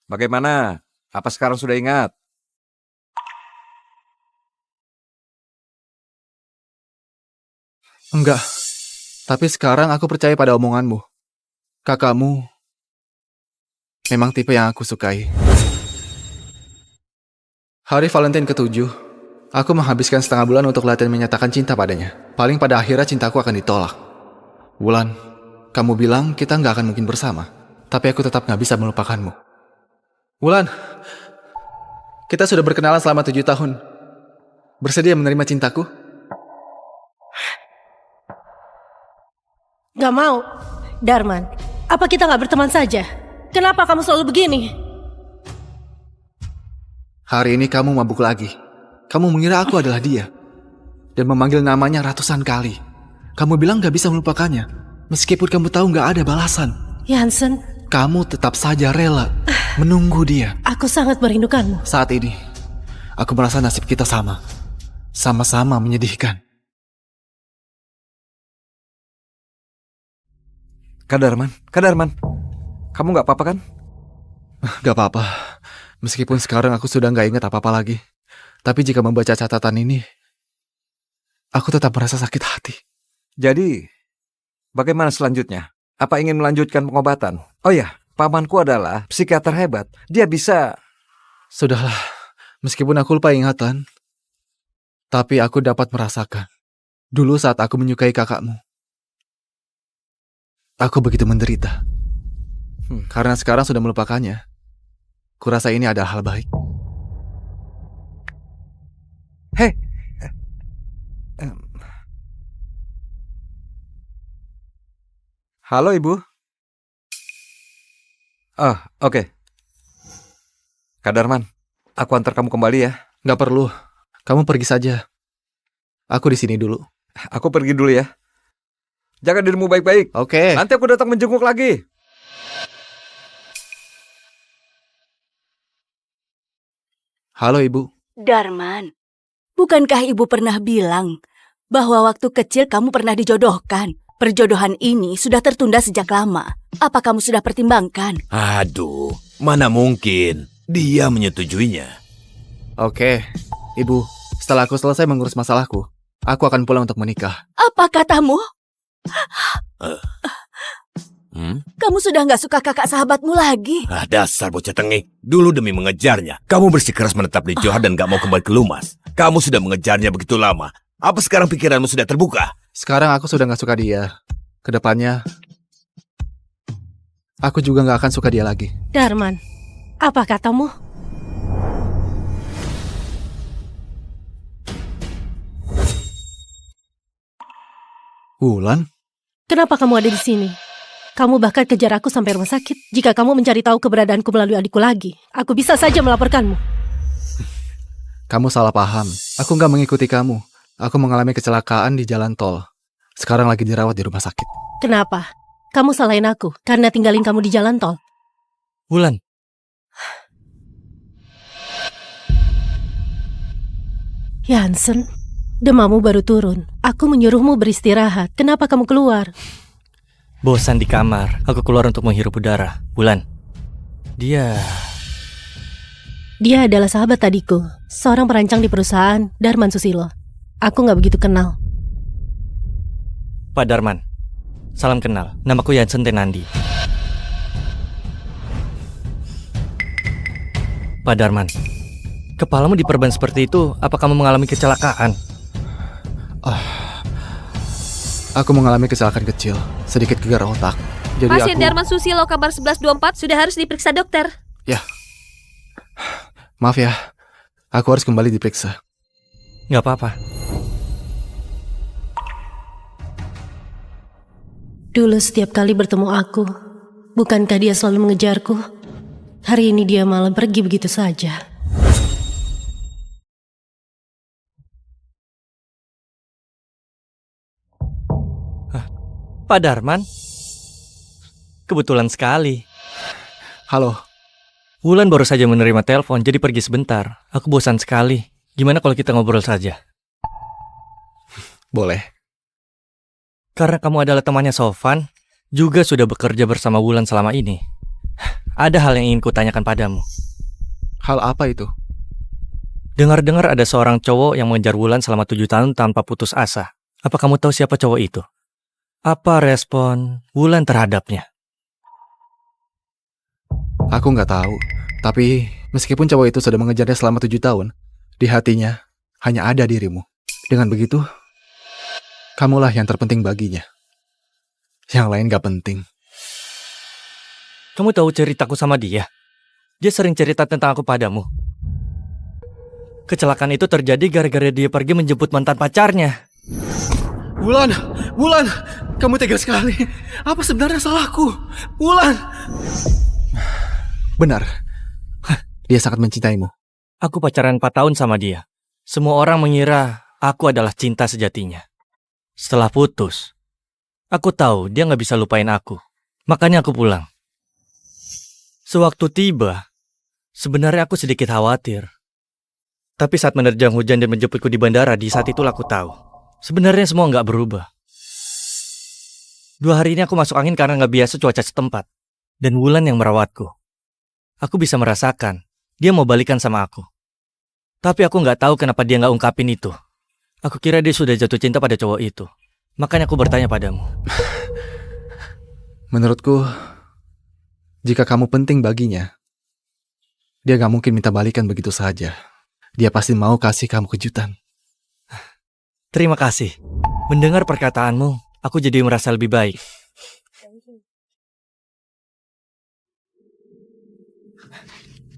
Bagaimana? Apa sekarang sudah ingat? Enggak. Tapi sekarang aku percaya pada omonganmu. Kakakmu memang tipe yang aku sukai. Hari Valentine ke-7, aku menghabiskan setengah bulan untuk latihan menyatakan cinta padanya. Paling pada akhirnya cintaku akan ditolak. Wulan, kamu bilang kita nggak akan mungkin bersama. Tapi aku tetap nggak bisa melupakanmu. Wulan, kita sudah berkenalan selama 7 tahun. Bersedia menerima cintaku? Gak mau. Darman, apa kita gak berteman saja? Kenapa kamu selalu begini? Hari ini kamu mabuk lagi. Kamu mengira aku adalah dia. Dan memanggil namanya ratusan kali. Kamu bilang gak bisa melupakannya. Meskipun kamu tahu gak ada balasan. Yansen, kamu tetap saja rela menunggu dia. Aku sangat merindukanmu. Saat ini, aku merasa nasib kita sama. Sama-sama menyedihkan. Kak Darman, kamu gak apa-apa kan? Gak apa-apa. Meskipun sekarang aku sudah gak ingat apa-apa lagi. Tapi jika membaca catatan ini, aku tetap merasa sakit hati. Jadi, bagaimana selanjutnya? Apa ingin melanjutkan pengobatan? Oh ya, pamanku adalah psikiater hebat. Dia bisa... Sudahlah, meskipun aku lupa ingatan, tapi aku dapat merasakan. Dulu saat aku menyukai kakakmu, aku begitu menderita. Karena sekarang sudah melupakannya, kurasa ini adalah hal baik. Hei! Halo, Ibu. Oh, oke. Kak Darman, aku antar kamu kembali ya. Gak perlu. Kamu pergi saja. Aku di sini dulu. Aku pergi dulu ya. Jaga dirimu baik-baik. Oke. Nanti aku datang menjenguk lagi. Halo, Ibu. Darman, bukankah Ibu pernah bilang bahwa waktu kecil kamu pernah dijodohkan? Perjodohan ini sudah tertunda sejak lama. Apa kamu sudah pertimbangkan? Aduh, mana mungkin dia menyetujuinya. Oke, Ibu. Setelah aku selesai mengurus masalahku, aku akan pulang untuk menikah. Apa katamu? Kamu sudah nggak suka kakak sahabatmu lagi? Dasar bocah tengik. Dulu demi mengejarnya, kamu bersikeras menetap di Johar dan gak mau kembali ke Lumas. Kamu sudah mengejarnya begitu lama. Apa sekarang pikiranmu sudah terbuka? Sekarang aku sudah gak suka dia. Kedepannya, aku juga gak akan suka dia lagi. Darman, apa katamu? Wulan? Kenapa kamu ada di sini? Kamu bahkan kejar aku sampai rumah sakit. Jika kamu mencari tahu keberadaanku melalui adikku lagi, aku bisa saja melaporkanmu. Kamu salah paham. Aku gak mengikuti kamu. Aku mengalami kecelakaan di jalan tol. Sekarang lagi dirawat di rumah sakit. Kenapa? Kamu salahin aku karena tinggalin kamu di jalan tol. Wulan, Yansen, demammu baru turun. Aku menyuruhmu beristirahat. Kenapa kamu keluar? bosan di kamar. Aku keluar untuk menghirup udara. Wulan, dia Dia adalah sahabat adikku, seorang perancang di perusahaan, Darman Susilo. Aku nggak begitu kenal. Pak Darman. Salam kenal. Namaku Yansen Tenandi. Pak Darman, kepalamu diperban seperti itu. Apa kamu mengalami kecelakaan? Aku mengalami kecelakaan kecil, sedikit gegar otak. Jadi Pasien aku... Darman Susilo kabar 1124 sudah harus diperiksa dokter. Ya. Maaf ya, aku harus kembali diperiksa. Nggak apa-apa. Dulu setiap kali bertemu aku, bukankah dia selalu mengejarku? Hari ini dia malah pergi begitu saja. Pak Darman? Kebetulan sekali. Halo. Wulan baru saja menerima telepon, jadi pergi sebentar. Aku bosan sekali. Gimana kalau kita ngobrol saja? Boleh. Karena kamu adalah temannya Sofan, juga sudah bekerja bersama Wulan selama ini. Ada hal yang ingin kutanyakan padamu. Hal apa itu? Dengar-dengar ada seorang cowok yang mengejar Wulan selama 7 tahun tanpa putus asa. Apa kamu tahu siapa cowok itu? Apa respon Wulan terhadapnya? Aku nggak tahu. Tapi meskipun cowok itu sudah mengejarnya selama 7 tahun, di hatinya hanya ada dirimu. Dengan begitu, kamulah yang terpenting baginya. Yang lain gak penting. Kamu tahu ceritaku sama dia? Dia sering cerita tentang aku padamu. Kecelakaan itu terjadi gara-gara dia pergi menjemput mantan pacarnya. Wulan, kamu tega sekali. Apa sebenarnya salahku? Wulan. Benar. Dia sangat mencintaimu. Aku pacaran 4 tahun sama dia. Semua orang mengira aku adalah cinta sejatinya. Setelah putus, aku tahu dia gak bisa lupain aku. Makanya aku pulang. Sewaktu tiba, sebenarnya aku sedikit khawatir. Tapi saat menerjang hujan dan menjemputku di bandara, di saat itulah aku tahu. Sebenarnya semua gak berubah. 2 hari ini aku masuk angin karena gak biasa cuaca setempat. Dan Wulan yang merawatku. Aku bisa merasakan dia mau balikan sama aku. Tapi aku gak tahu kenapa dia gak ungkapin itu. Aku kira dia sudah jatuh cinta pada cowok itu. Makanya aku bertanya padamu. Menurutku, jika kamu penting baginya, dia gak mungkin minta balikan begitu saja. Dia pasti mau kasih kamu kejutan. Terima kasih. Mendengar perkataanmu, aku jadi merasa lebih baik.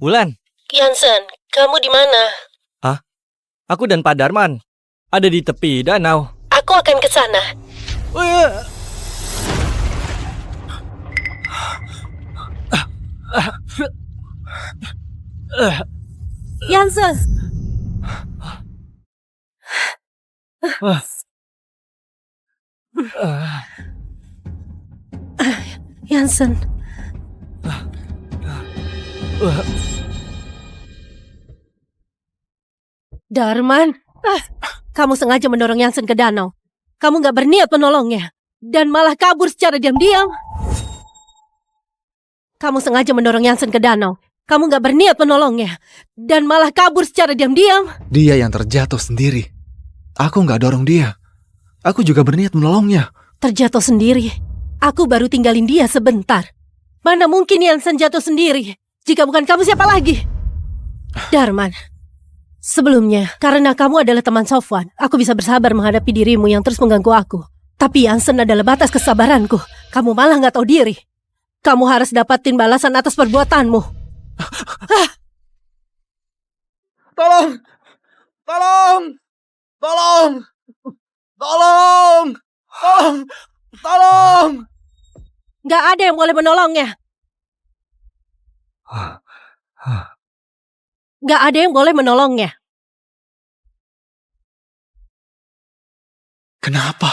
Wulan. Yansen, kamu di mana? Hah? Aku dan Pak Darman ada di tepi danau. Aku akan ke sana. Yansen. Yansen. Darman, kamu sengaja mendorong Yansen ke danau. Kamu gak berniat menolongnya. Dan malah kabur secara diam-diam. Kamu sengaja mendorong Yansen ke danau. Kamu gak berniat menolongnya. Dan malah kabur secara diam-diam. Dia yang terjatuh sendiri. Aku gak dorong dia. Aku juga berniat menolongnya. Terjatuh sendiri. Aku baru tinggalin dia sebentar. Mana mungkin Yansen jatuh sendiri? Jika bukan kamu, siapa lagi? Darman, sebelumnya, karena kamu adalah teman Sofwan, aku bisa bersabar menghadapi dirimu yang terus mengganggu aku. Tapi Yansen adalah batas kesabaranku. Kamu malah gak tahu diri. Kamu harus dapatin balasan atas perbuatanmu. Tolong! Tolong! Tolong! Tolong! Tolong! Tolong! Gak ada yang boleh menolongnya. Gak ada yang boleh menolongnya. Kenapa?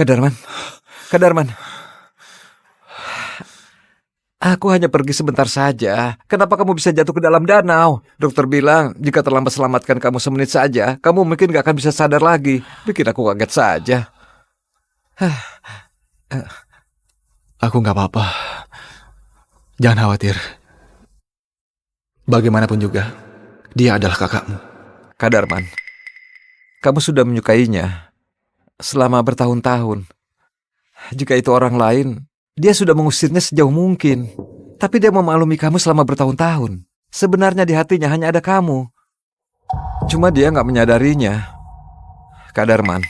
Kak Darman. Kak Darman. Aku hanya pergi sebentar saja. Kenapa kamu bisa jatuh ke dalam danau? Dokter bilang, jika terlambat selamatkan kamu semenit saja, kamu mungkin gak akan bisa sadar lagi. Bikin aku kaget saja. Aku gak apa-apa. Jangan khawatir. Bagaimanapun juga, dia adalah kakakmu. Kak Darman, kamu sudah menyukainya selama bertahun-tahun. Jika itu orang lain, dia sudah mengusirnya sejauh mungkin. Tapi dia memaklumi kamu selama bertahun-tahun. Sebenarnya di hatinya hanya ada kamu. Cuma dia gak menyadarinya. Kak Darman,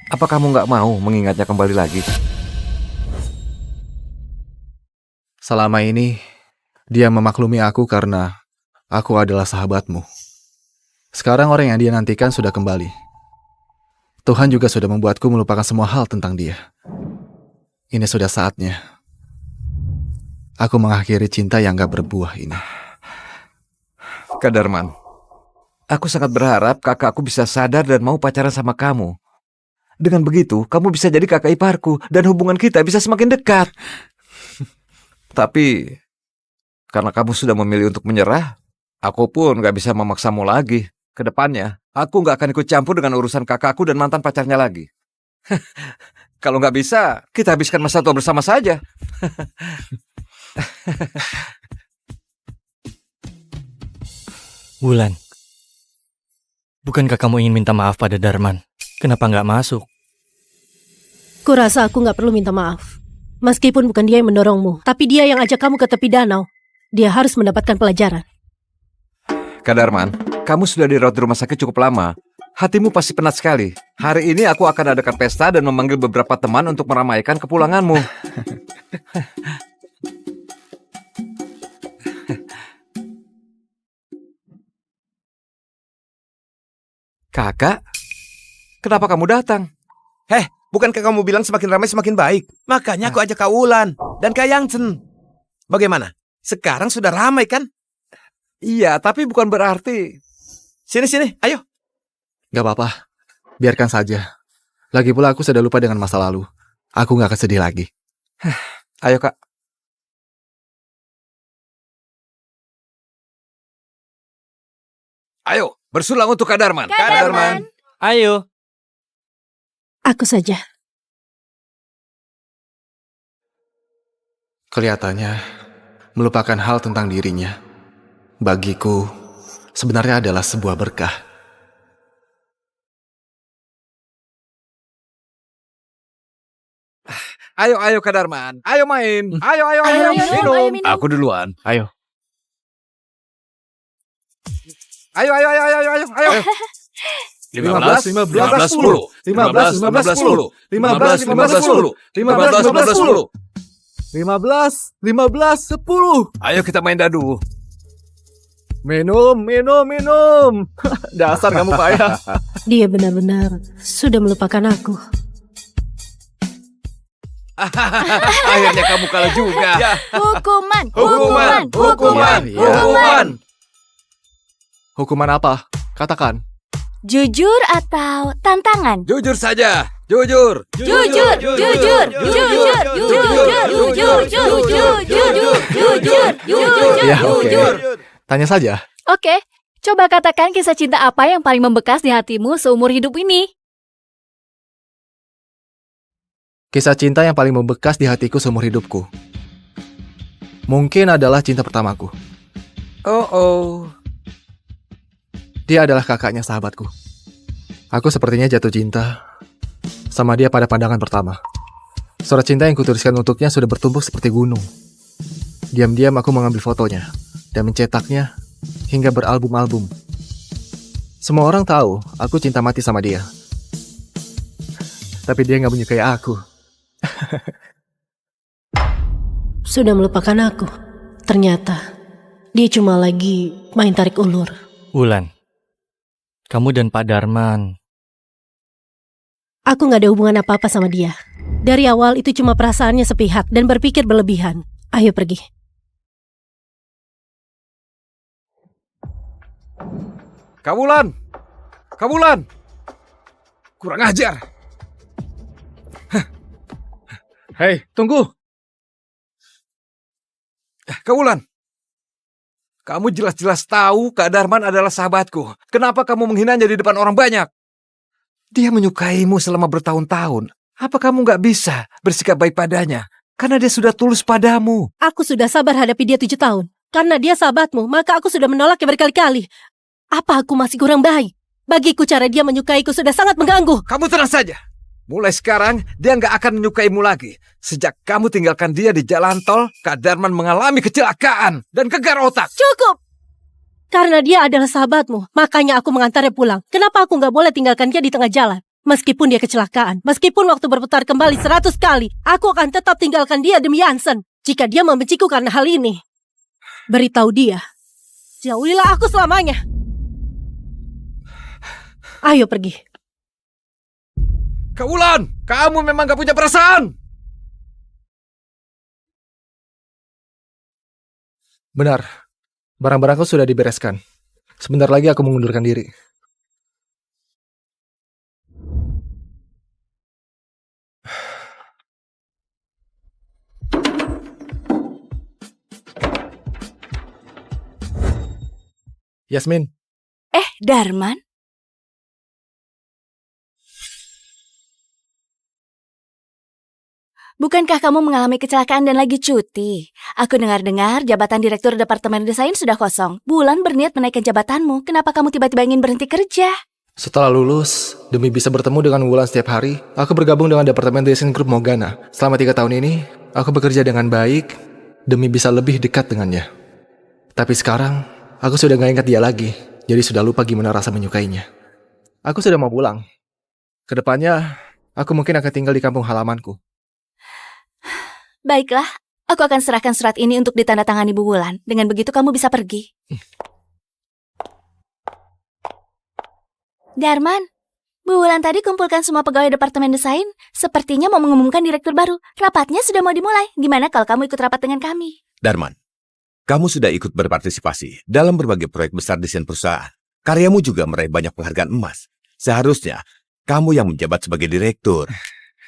apa kamu gak mau mengingatnya kembali lagi? Selama ini, dia memaklumi aku karena aku adalah sahabatmu. Sekarang orang yang dia nantikan sudah kembali. Tuhan juga sudah membuatku melupakan semua hal tentang dia. Ini sudah saatnya. Aku mengakhiri cinta yang gak berbuah ini. Kak Darman, aku sangat berharap kakakku bisa sadar dan mau pacaran sama kamu. Dengan begitu, kamu bisa jadi kakak iparku dan hubungan kita bisa semakin dekat. Tapi, karena kamu sudah memilih untuk menyerah, aku pun gak bisa memaksamu lagi. Kedepannya, aku gak akan ikut campur dengan urusan kakakku dan mantan pacarnya lagi. Kalau nggak bisa, kita habiskan masa tua bersama saja. Wulan, bukankah kamu ingin minta maaf pada Darman? Kenapa nggak masuk? Kurasa aku nggak perlu minta maaf. Meskipun bukan dia yang mendorongmu, tapi dia yang ajak kamu ke tepi danau. Dia harus mendapatkan pelajaran. Kak Darman, kamu sudah dirawat di rumah sakit cukup lama. Hatimu pasti penat sekali. Hari ini aku akan adakan pesta dan memanggil beberapa teman untuk meramaikan kepulanganmu. Kakak, kenapa kamu datang? Bukankah kamu bilang semakin ramai semakin baik? Makanya aku ajak Kak Wulan dan Kak Yangchen. Bagaimana? Sekarang sudah ramai kan? Iya, tapi bukan berarti... Sini, ayo. Gak apa-apa, biarkan saja. Lagi pula aku sudah lupa dengan masa lalu. Aku gak akan sedih lagi. Ayo Kak. Ayo, bersulang untuk Kak Darman. Kak Darman. Ayo. Aku saja. Kelihatannya, melupakan hal tentang dirinya, bagiku, sebenarnya adalah sebuah berkah. Ayo Kak Darman. Ayo main. Ayo, minum. Aku duluan. Ayo. Ayo. 15, 10. 15, 10. 15, 10. 10. Ayo kita main dadu. Minum. Dasar kamu payah. Dia benar-benar sudah melupakan aku. Akhirnya kamu kalah juga. Hukuman. Hukuman apa? Katakan. Jujur atau tantangan? Jujur saja. Jujur. Ya, oke. Tanya saja. Oke, coba katakan kisah cinta apa yang paling membekas di hatimu seumur hidup ini? Kisah cinta yang paling membekas di hatiku seumur hidupku. Mungkin adalah cinta pertamaku. Oh. Dia adalah kakaknya sahabatku. Aku sepertinya jatuh cinta sama dia pada pandangan pertama. Surat cinta yang kutuliskan untuknya sudah bertumpuk seperti gunung. Diam-diam aku mengambil fotonya dan mencetaknya hingga beralbum-album. Semua orang tahu aku cinta mati sama dia. Tapi dia gak menyukai aku. Sudah melupakan aku. Ternyata dia cuma lagi main tarik ulur. Wulan, kamu dan Pak Darman. Aku gak ada hubungan apa-apa sama dia. Dari awal itu cuma perasaannya sepihak dan berpikir berlebihan. Ayo pergi. Kak Wulan. Kurang ajar. Hei, tunggu. Kak Wulan, kamu jelas-jelas tahu Kak Darman adalah sahabatku. Kenapa kamu menghinanya di depan orang banyak? Dia menyukaimu selama bertahun-tahun. Apa kamu nggak bisa bersikap baik padanya? Karena dia sudah tulus padamu. Aku sudah sabar hadapi dia 7 tahun. Karena dia sahabatmu, maka aku sudah menolaknya berkali-kali. Apa aku masih kurang baik? Bagiku cara dia menyukaiku sudah sangat mengganggu. Kamu tenang saja. Mulai sekarang, dia nggak akan menyukaimu lagi. Sejak kamu tinggalkan dia di jalan tol, Kak Darman mengalami kecelakaan dan gegar otak. Cukup! Karena dia adalah sahabatmu, makanya aku mengantarnya pulang. Kenapa aku nggak boleh tinggalkan dia di tengah jalan? Meskipun dia kecelakaan, meskipun waktu berputar kembali 100 kali, aku akan tetap tinggalkan dia demi Hansen. Jika dia membenciku karena hal ini, beritahu dia, jauhilah aku selamanya. Ayo pergi. Kak Wulan, kamu memang gak punya perasaan. Benar. Barang-barangku sudah dibereskan. Sebentar lagi aku mengundurkan diri. Yasmin. Darman? Bukankah kamu mengalami kecelakaan dan lagi cuti? Aku dengar-dengar jabatan Direktur Departemen Desain sudah kosong. Bulan berniat menaikkan jabatanmu. Kenapa kamu tiba-tiba ingin berhenti kerja? Setelah lulus, demi bisa bertemu dengan Wulan setiap hari, aku bergabung dengan Departemen Desain Grup Mogana. Selama 3 tahun ini, aku bekerja dengan baik demi bisa lebih dekat dengannya. Tapi sekarang, aku sudah gak ingat dia lagi, jadi sudah lupa gimana rasa menyukainya. Aku sudah mau pulang. Kedepannya, aku mungkin akan tinggal di kampung halamanku. Baiklah, aku akan serahkan surat ini untuk ditandatangani Bu Wulan. Dengan begitu kamu bisa pergi. Darman, Bu Wulan tadi kumpulkan semua pegawai Departemen Desain. Sepertinya mau mengumumkan direktur baru. Rapatnya sudah mau dimulai. Gimana kalau kamu ikut rapat dengan kami? Darman, kamu sudah ikut berpartisipasi dalam berbagai proyek besar desain perusahaan. Karyamu juga meraih banyak penghargaan emas. Seharusnya, kamu yang menjabat sebagai direktur.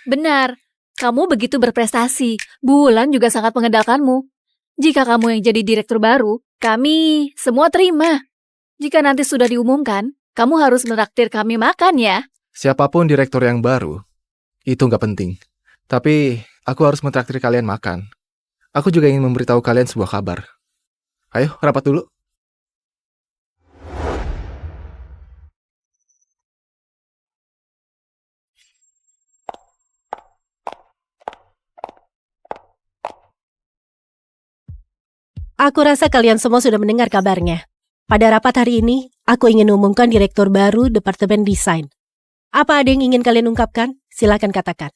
Benar. Kamu begitu berprestasi. Bu Wulan juga sangat mengandalkanmu. Jika kamu yang jadi direktur baru, kami semua terima. Jika nanti sudah diumumkan, kamu harus menraktir kami makan ya. Siapapun direktur yang baru, itu nggak penting. Tapi, aku harus mentraktir kalian makan. Aku juga ingin memberitahu kalian sebuah kabar. Ayo, rapat dulu. Aku rasa kalian semua sudah mendengar kabarnya. Pada rapat hari ini, aku ingin umumkan direktur baru Departemen Desain. Apa ada yang ingin kalian ungkapkan? Silakan katakan.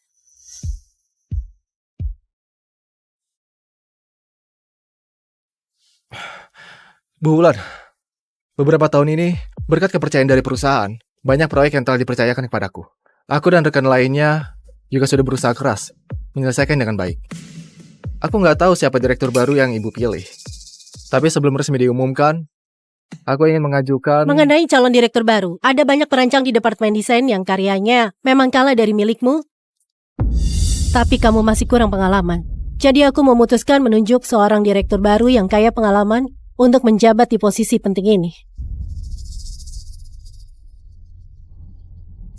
Bu Wulan, beberapa tahun ini, berkat kepercayaan dari perusahaan, banyak proyek yang telah dipercayakan kepadaku. Aku dan rekan lainnya juga sudah berusaha keras menyelesaikan dengan baik. Aku nggak tahu siapa direktur baru yang ibu pilih. Tapi sebelum resmi diumumkan, aku ingin mengajukan... Mengenai calon direktur baru, ada banyak perancang di Departemen Desain yang karyanya memang kalah dari milikmu. Tapi kamu masih kurang pengalaman. Jadi aku memutuskan menunjuk seorang direktur baru yang kaya pengalaman untuk menjabat di posisi penting ini.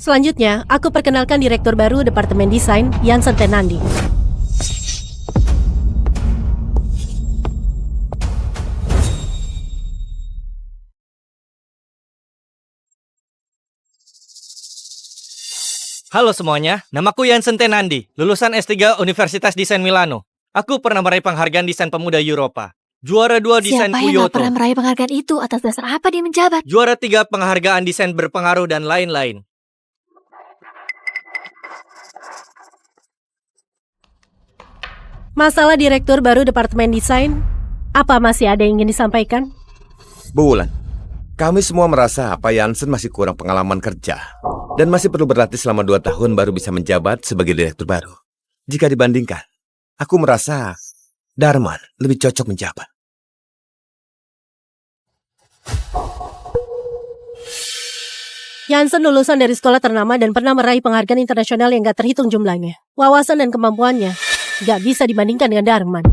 Selanjutnya, aku perkenalkan direktur baru Departemen Desain, Jansen Tenandi. Halo semuanya, namaku Jansen Tenandi, lulusan S3 Universitas Desain Milano. Aku pernah meraih penghargaan desain pemuda Eropa. Juara 2 desain Siapa yang Puyoto. gak pernah meraih penghargaan itu? Atas dasar apa dia menjabat? Juara 3 penghargaan desain berpengaruh dan lain-lain. Masalah direktur baru Departemen Desain, apa masih ada yang ingin disampaikan? Bu Wulan, kami semua merasa Pak Jansen masih kurang pengalaman kerja dan masih perlu berlatih selama 2 tahun baru bisa menjabat sebagai direktur baru. Jika dibandingkan, aku merasa Darman lebih cocok menjabat. Jansen lulusan dari sekolah ternama dan pernah meraih penghargaan internasional yang gak terhitung jumlahnya. Wawasan dan kemampuannya Gak bisa dibandingkan dengan Darman.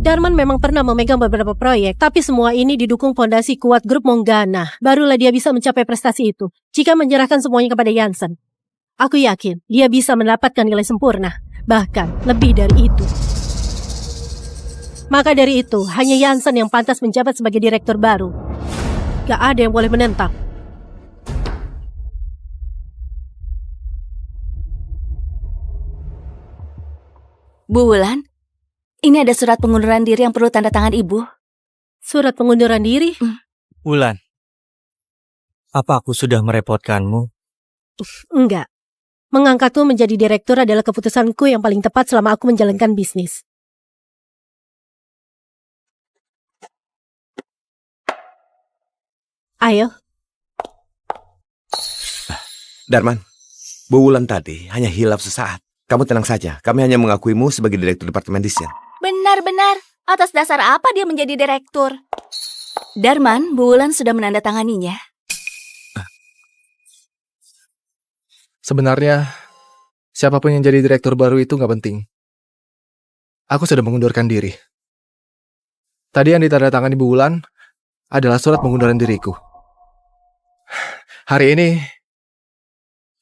Darman memang pernah memegang beberapa proyek, tapi semua ini didukung fondasi kuat grup Monggana. Barulah dia bisa mencapai prestasi itu, jika menyerahkan semuanya kepada Jansen. Aku yakin dia bisa mendapatkan nilai sempurna, bahkan lebih dari itu. Maka dari itu, hanya Jansen yang pantas menjabat sebagai direktur baru. Gak ada yang boleh menentang. Bu Wulan, ini ada surat pengunduran diri yang perlu tanda tangan Ibu. Surat pengunduran diri? Wulan, apa aku sudah merepotkanmu? Enggak. Mengangkatmu menjadi direktur adalah keputusanku yang paling tepat selama aku menjalankan bisnis. Ayo. Darman, Bu Wulan tadi hanya hilaf sesaat. Kamu tenang saja, kami hanya mengakuimu sebagai direktur departemen desain. Benar-benar. Atas dasar apa dia menjadi direktur? Darman, Bu Wulan sudah menandatanganinya. Sebenarnya, siapapun yang jadi direktur baru itu nggak penting. Aku sudah mengundurkan diri. Tadi yang ditandatangani Bu Wulan adalah surat pengunduran diriku. Hari ini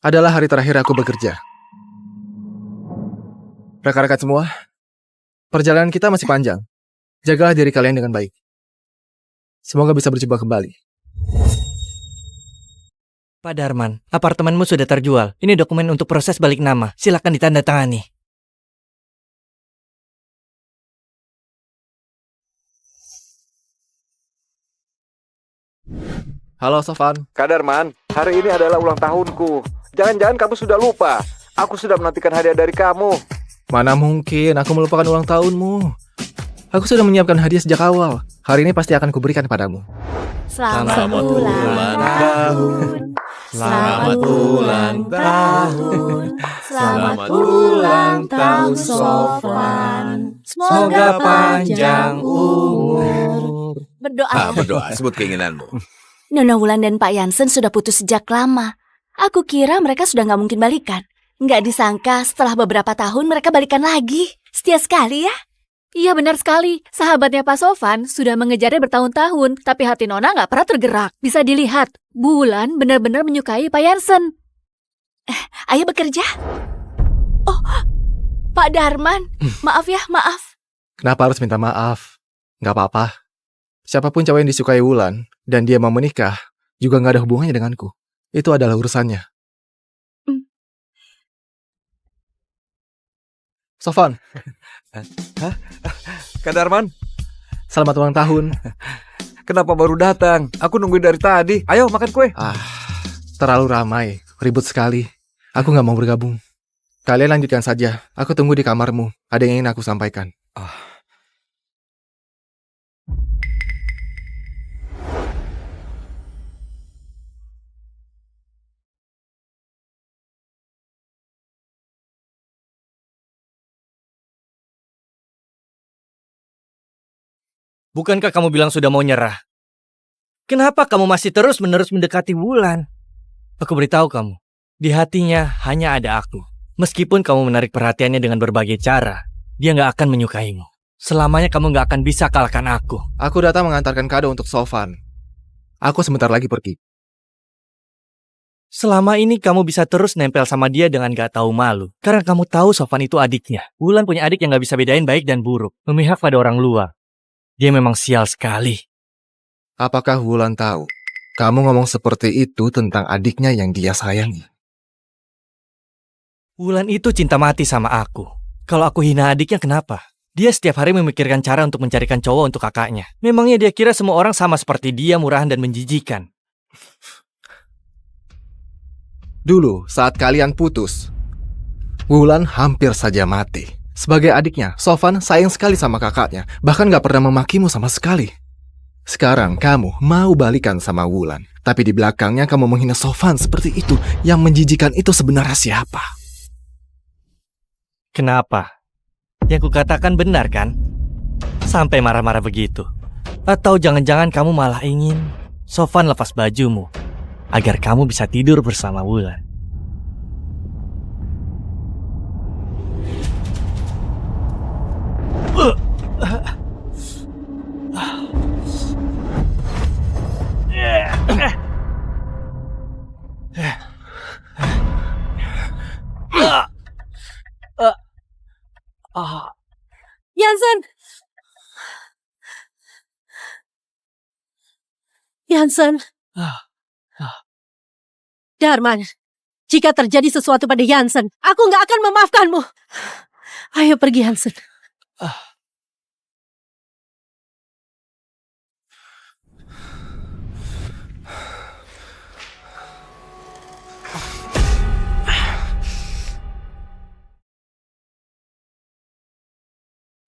adalah hari terakhir aku bekerja. Rekan-rekan semua, perjalanan kita masih panjang. Jagalah diri kalian dengan baik. Semoga bisa berjumpa kembali. Pak Darman, apartemenmu sudah terjual. Ini dokumen untuk proses balik nama. Silakan ditandatangani. Halo Sofan. Kak Darman, hari ini adalah ulang tahunku. Jangan-jangan kamu sudah lupa. Aku sudah menantikan hadiah dari kamu. Mana mungkin aku melupakan ulang tahunmu. Aku sudah menyiapkan hadiah sejak awal. Hari ini pasti akan kuberikan padamu. Selamat ulang tahun. Selamat ulang tahun. Selamat ulang tahun, Sofan. Semoga panjang umur. Berdoa. Berdoa, sebut keinginanmu. Nona Wulan dan Pak Jansen sudah putus sejak lama. Aku kira mereka sudah nggak mungkin balikan. Nggak disangka setelah beberapa tahun mereka balikan lagi. Setia sekali ya. Iya benar sekali. Sahabatnya Pak Sofan sudah mengejarnya bertahun-tahun, tapi hati Nona nggak pernah tergerak. Bisa dilihat, Bu Wulan benar-benar menyukai Pak Jansen. Ayo bekerja. Oh, Pak Darman, maaf ya, maaf. Kenapa harus minta maaf? Nggak apa-apa. Siapapun cowok yang disukai Wulan dan dia mau menikah, juga nggak ada hubungannya denganku. Itu adalah urusannya. Sofan. Hah? Kak Darman? Selamat ulang tahun. Kenapa baru datang? Aku nungguin dari tadi. Ayo makan kue. Terlalu ramai. Ribut sekali. Aku nggak mau bergabung. Kalian lanjutkan saja. Aku tunggu di kamarmu. Ada yang ingin aku sampaikan. Bukankah kamu bilang sudah mau nyerah? Kenapa kamu masih terus-menerus mendekati Wulan? Aku beritahu kamu, di hatinya hanya ada aku. Meskipun kamu menarik perhatiannya dengan berbagai cara, dia nggak akan menyukaimu. Selamanya kamu nggak akan bisa kalahkan aku. Aku datang mengantarkan kado untuk Sofan. Aku sebentar lagi pergi. Selama ini kamu bisa terus nempel sama dia dengan gak tahu malu. Karena kamu tahu Sofan itu adiknya. Wulan punya adik yang gak bisa bedain baik dan buruk. Memihak pada orang luar. Dia memang sial sekali. Apakah Wulan tahu? Kamu ngomong seperti itu tentang adiknya yang dia sayangi. Wulan itu cinta mati sama aku. Kalau aku hina adiknya kenapa? Dia setiap hari memikirkan cara untuk mencarikan cowok untuk kakaknya. Memangnya dia kira semua orang sama seperti dia, murahan dan menjijikan? Dulu, saat kalian putus, Wulan hampir saja mati. Sebagai adiknya, Sofan sayang sekali sama kakaknya. Bahkan gak pernah memakimu sama sekali. Sekarang kamu mau balikan sama Wulan. Tapi di belakangnya kamu menghina Sofan seperti itu. Yang menjijikan itu sebenarnya siapa? Kenapa? Yang kukatakan benar kan? Sampai marah-marah begitu. Atau jangan-jangan kamu malah ingin Sofan lepas bajumu agar kamu bisa tidur bersama Wulan. Jansen! Jansen! Darman, jika terjadi sesuatu pada Jansen, aku nggak akan memaafkanmu. Ayo pergi, Jansen.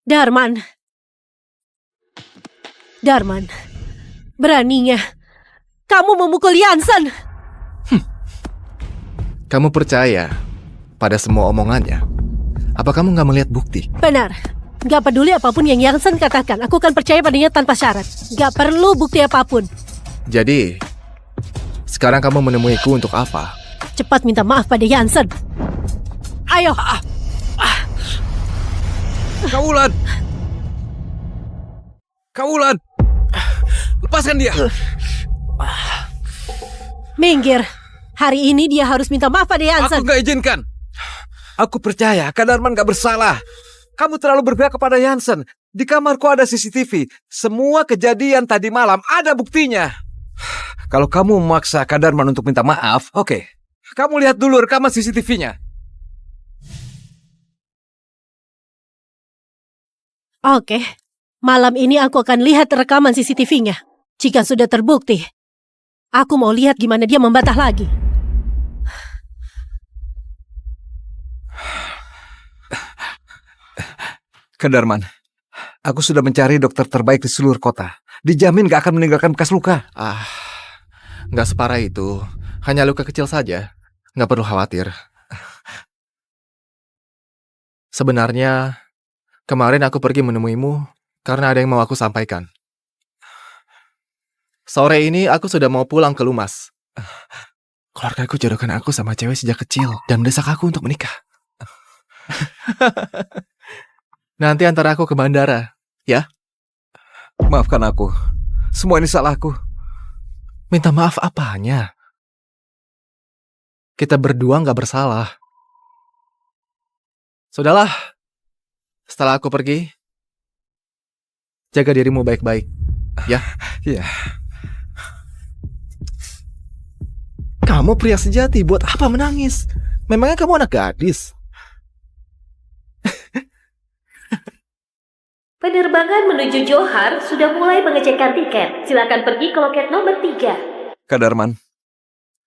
Darman. Darman, beraninya kamu memukul Jansen. Kamu percaya pada semua omongannya? Apa kamu nggak melihat bukti? Benar. Gak peduli apapun yang Jansen katakan, aku akan percaya padanya tanpa syarat. Gak perlu bukti apapun. Jadi, sekarang kamu menemuiku untuk apa? Cepat minta maaf pada Jansen. Ayo. Kaulan! Kaulan! Lepaskan dia! Minggir. Hari ini dia harus minta maaf pada Jansen. Aku gak izinkan. Aku percaya Kak Darman gak bersalah. Kamu terlalu berpihak kepada Jansen. Di kamarku ada CCTV. Semua kejadian tadi malam ada buktinya. Kalau kamu memaksa Kak Darman untuk minta maaf, oke. Kamu lihat dulu rekaman CCTV-nya. Oke. Malam ini aku akan lihat rekaman CCTV-nya. Jika sudah terbukti, aku mau lihat gimana dia membantah lagi. Kak Darman, aku sudah mencari dokter terbaik di seluruh kota. Dijamin gak akan meninggalkan bekas luka. Nggak separah itu. Hanya luka kecil saja. Nggak perlu khawatir. Sebenarnya, kemarin aku pergi menemuimu karena ada yang mau aku sampaikan. Sore ini aku sudah mau pulang ke Lumas. Keluargaku jodohkan aku sama cewek sejak kecil dan mendesak aku untuk menikah. Nanti antar aku ke bandara, ya? Maafkan aku. Semua ini salahku. Minta maaf apanya? Kita berdua nggak bersalah. Sudahlah. Setelah aku pergi, jaga dirimu baik-baik, ya? Iya. Kamu pria sejati, buat apa menangis? Memangnya kamu anak gadis? Penerbangan menuju Johar sudah mulai mengecekkan tiket. Silakan pergi ke loket nomor 3. Kak Darman,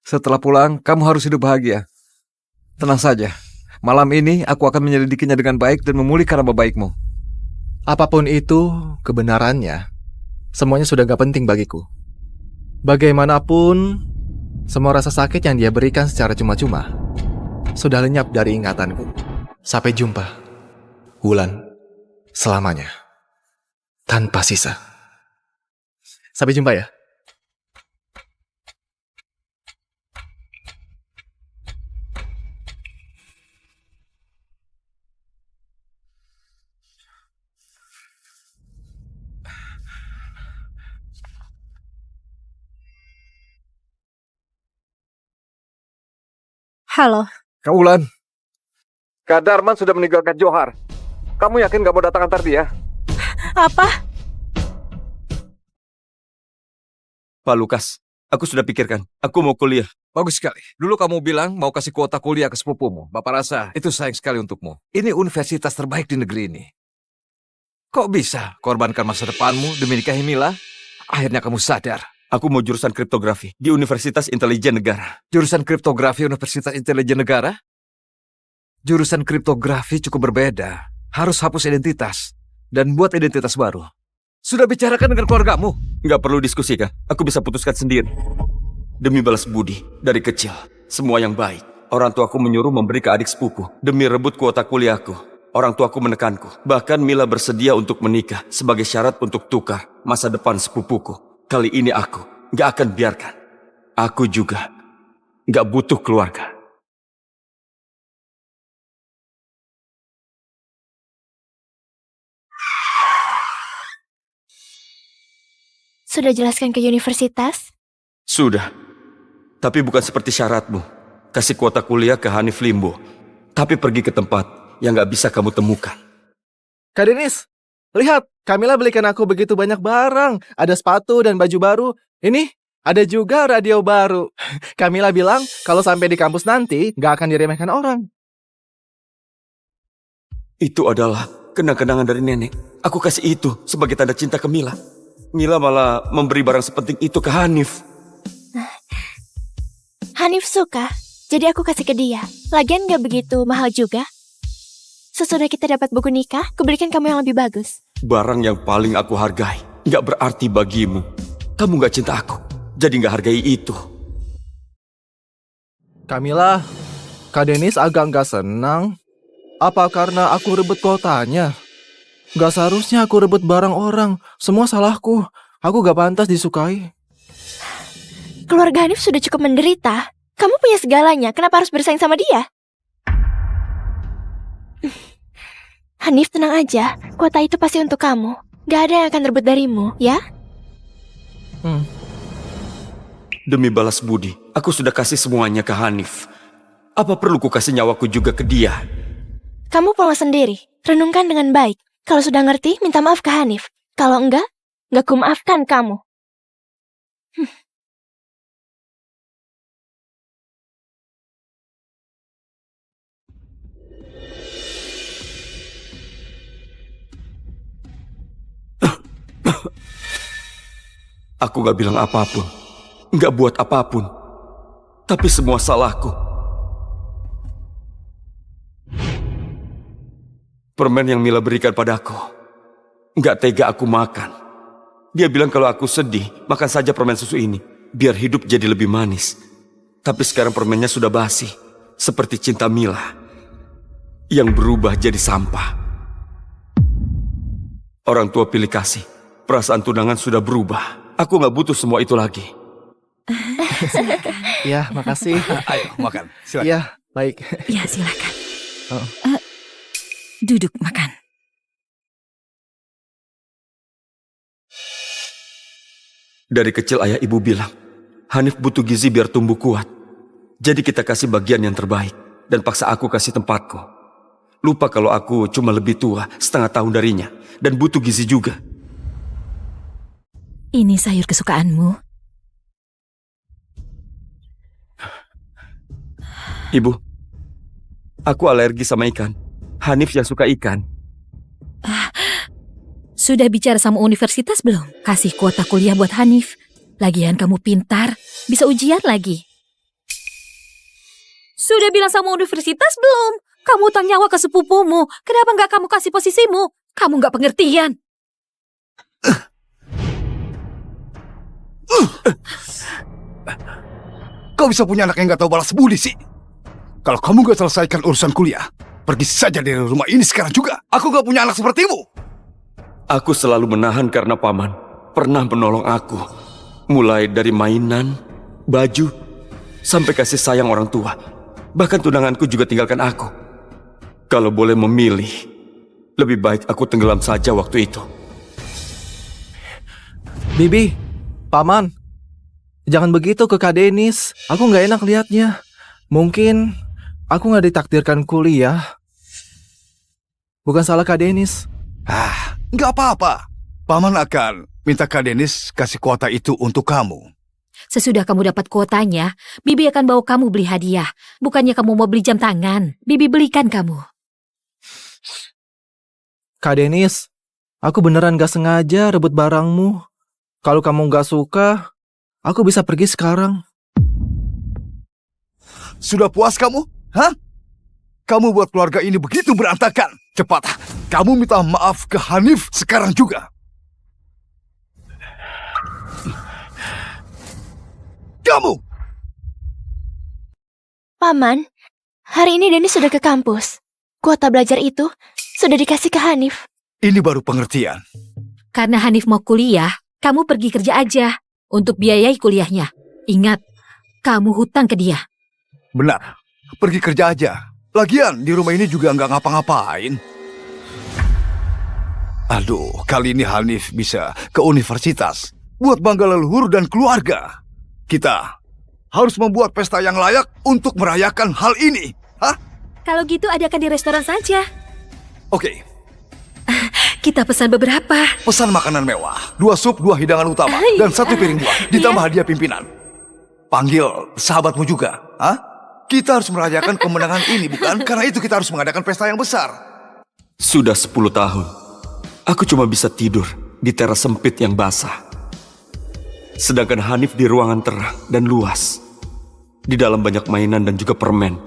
setelah pulang kamu harus hidup bahagia. Tenang saja. Malam ini aku akan menyelidikinya dengan baik dan memulihkan nama baikmu. Apapun itu kebenarannya, semuanya sudah gak penting bagiku. Bagaimanapun, semua rasa sakit yang dia berikan secara cuma-cuma sudah lenyap dari ingatanku. Sampai jumpa, Wulan, selamanya, tanpa sisa. Sampai jumpa ya. Halo. Kak Wulan, Kak Darman sudah meninggalkan Johar. Kamu yakin gak mau datang antar dia? Apa? Pak Lukas, aku sudah pikirkan. Aku mau kuliah. Bagus sekali. Dulu kamu bilang mau kasih kuota kuliah ke sepupumu. Bapak rasa itu sayang sekali untukmu. Ini universitas terbaik di negeri ini. Kok bisa korbankan masa depanmu demi nikahi Mila? Akhirnya kamu sadar. Aku mau jurusan kriptografi di Universitas Intelijen Negara. Jurusan kriptografi Universitas Intelijen Negara? Jurusan kriptografi cukup berbeda. Harus hapus identitas dan buat identitas baru. Sudah bicarakan dengan keluargamu? Nggak perlu diskusikan. Aku bisa putuskan sendiri. Demi balas budi dari kecil, semua yang baik. Orang tuaku menyuruh memberi ke adik sepupu demi rebut kuota kuliahku. Orang tuaku menekanku. Bahkan Mila bersedia untuk menikah sebagai syarat untuk tukar masa depan sepupuku. Kali ini aku nggak akan biarkan. Aku juga nggak butuh keluarga. Sudah jelaskan ke universitas? Sudah. Tapi bukan seperti syaratmu. Kasih kuota kuliah ke Hanif Limbo. Tapi pergi ke tempat yang nggak bisa kamu temukan. Kak Denis, lihat, Kamila belikan aku begitu banyak barang. Ada sepatu dan baju baru. Ini, ada juga radio baru. Kamila bilang kalau sampai di kampus nanti, gak akan diremehkan orang. Itu adalah kenang-kenangan dari nenek. Aku kasih itu sebagai tanda cinta ke Mila. Mila malah memberi barang sepenting itu ke Hanif. Hanif suka, jadi aku kasih ke dia. Lagian gak begitu mahal juga. Sesudah kita dapat buku nikah, kuberikan kamu yang lebih bagus. Barang yang paling aku hargai gak berarti bagimu. Kamu gak cinta aku, jadi gak hargai itu. Kamila, Kak Denis agak gak senang. Apa karena aku rebut kotanya? Gak seharusnya aku rebut barang orang. Semua salahku. Aku gak pantas disukai. Keluarga Hanif sudah cukup menderita. Kamu punya segalanya, kenapa harus bersaing sama dia? Hanif, tenang aja. Kota itu pasti untuk kamu. Gak ada yang akan rebut darimu, ya? Demi balas budi, aku sudah kasih semuanya ke Hanif. Apa perlu ku kasih nyawaku juga ke dia? Kamu pulang sendiri. Renungkan dengan baik. Kalau sudah ngerti, minta maaf ke Hanif. Kalau enggak ku maafkan kamu. Aku gak bilang apapun, gak buat apapun, tapi semua salahku. Permen yang Mila berikan padaku, gak tega aku makan. Dia bilang kalau aku sedih, makan saja permen susu ini, biar hidup jadi lebih manis. Tapi sekarang permennya sudah basi, seperti cinta Mila, yang berubah jadi sampah. Orang tua pilih kasih, perasaan tunangan sudah berubah. Aku gak butuh semua itu lagi. Ya, makasih. Ayo, makan. Silakan. Ya, baik. Ya, silakan. Duduk makan. Dari kecil ayah ibu bilang, Hanif butuh gizi biar tumbuh kuat. Jadi kita kasih bagian yang terbaik, dan paksa aku kasih tempatku. Lupa kalau aku cuma lebih tua, setengah tahun darinya, dan butuh gizi juga. Ini sayur kesukaanmu. Ibu, aku alergi sama ikan. Hanif yang suka ikan. Sudah bicara sama universitas belum? Kasih kuota kuliah buat Hanif. Lagian kamu pintar, bisa ujian lagi. Sudah bilang sama universitas belum? Kamu utang nyawa ke sepupumu. Kenapa nggak kamu kasih posisimu? Kamu nggak pengertian. Kau bisa punya anak yang gak tahu balas budi sih. Kalau kamu gak selesaikan urusan kuliah, pergi saja dari rumah ini sekarang juga. Aku gak punya anak sepertimu. Aku selalu menahan karena paman pernah menolong aku. Mulai dari mainan, baju, sampai kasih sayang orang tua. Bahkan tunanganku juga tinggalkan aku. Kalau boleh memilih, lebih baik aku tenggelam saja waktu itu. Bibi, Paman, jangan begitu ke Kak Denis. Aku gak enak liatnya. Mungkin aku gak ditakdirkan kuliah. Bukan salah Kak Denis. Gak apa-apa. Paman akan minta Kak Denis kasih kuota itu untuk kamu. Sesudah kamu dapat kuotanya, Bibi akan bawa kamu beli hadiah. Bukannya kamu mau beli jam tangan. Bibi belikan kamu. Kak Denis, aku beneran gak sengaja rebut barangmu. Kalau kamu gak suka, aku bisa pergi sekarang. Sudah puas kamu? Hah? Kamu buat keluarga ini begitu berantakan. Cepat, kamu minta maaf ke Hanif sekarang juga. Kamu! Paman, hari ini Denis sudah ke kampus. Kuota belajar itu sudah dikasih ke Hanif. Ini baru pengertian. Karena Hanif mau kuliah, kamu pergi kerja aja untuk biayai kuliahnya. Ingat, kamu hutang ke dia. Benar, pergi kerja aja. Lagian di rumah ini juga nggak ngapa-ngapain. Aduh, kali ini Hanif bisa ke universitas. Buat bangga leluhur dan keluarga. Kita harus membuat pesta yang layak untuk merayakan hal ini. Hah? Kalau gitu adakan di restoran saja. Oke. Kita pesan beberapa. Pesan makanan mewah, 2 sup, 2 hidangan utama, dan 1 piring buah, ditambah hadiah pimpinan. Panggil sahabatmu juga, ah? Kita harus merayakan kemenangan ini, bukan? Karena itu kita harus mengadakan pesta yang besar. Sudah 10 tahun, aku cuma bisa tidur di teras sempit yang basah. Sedangkan Hanif di ruangan terang dan luas. Di dalam banyak mainan dan juga permen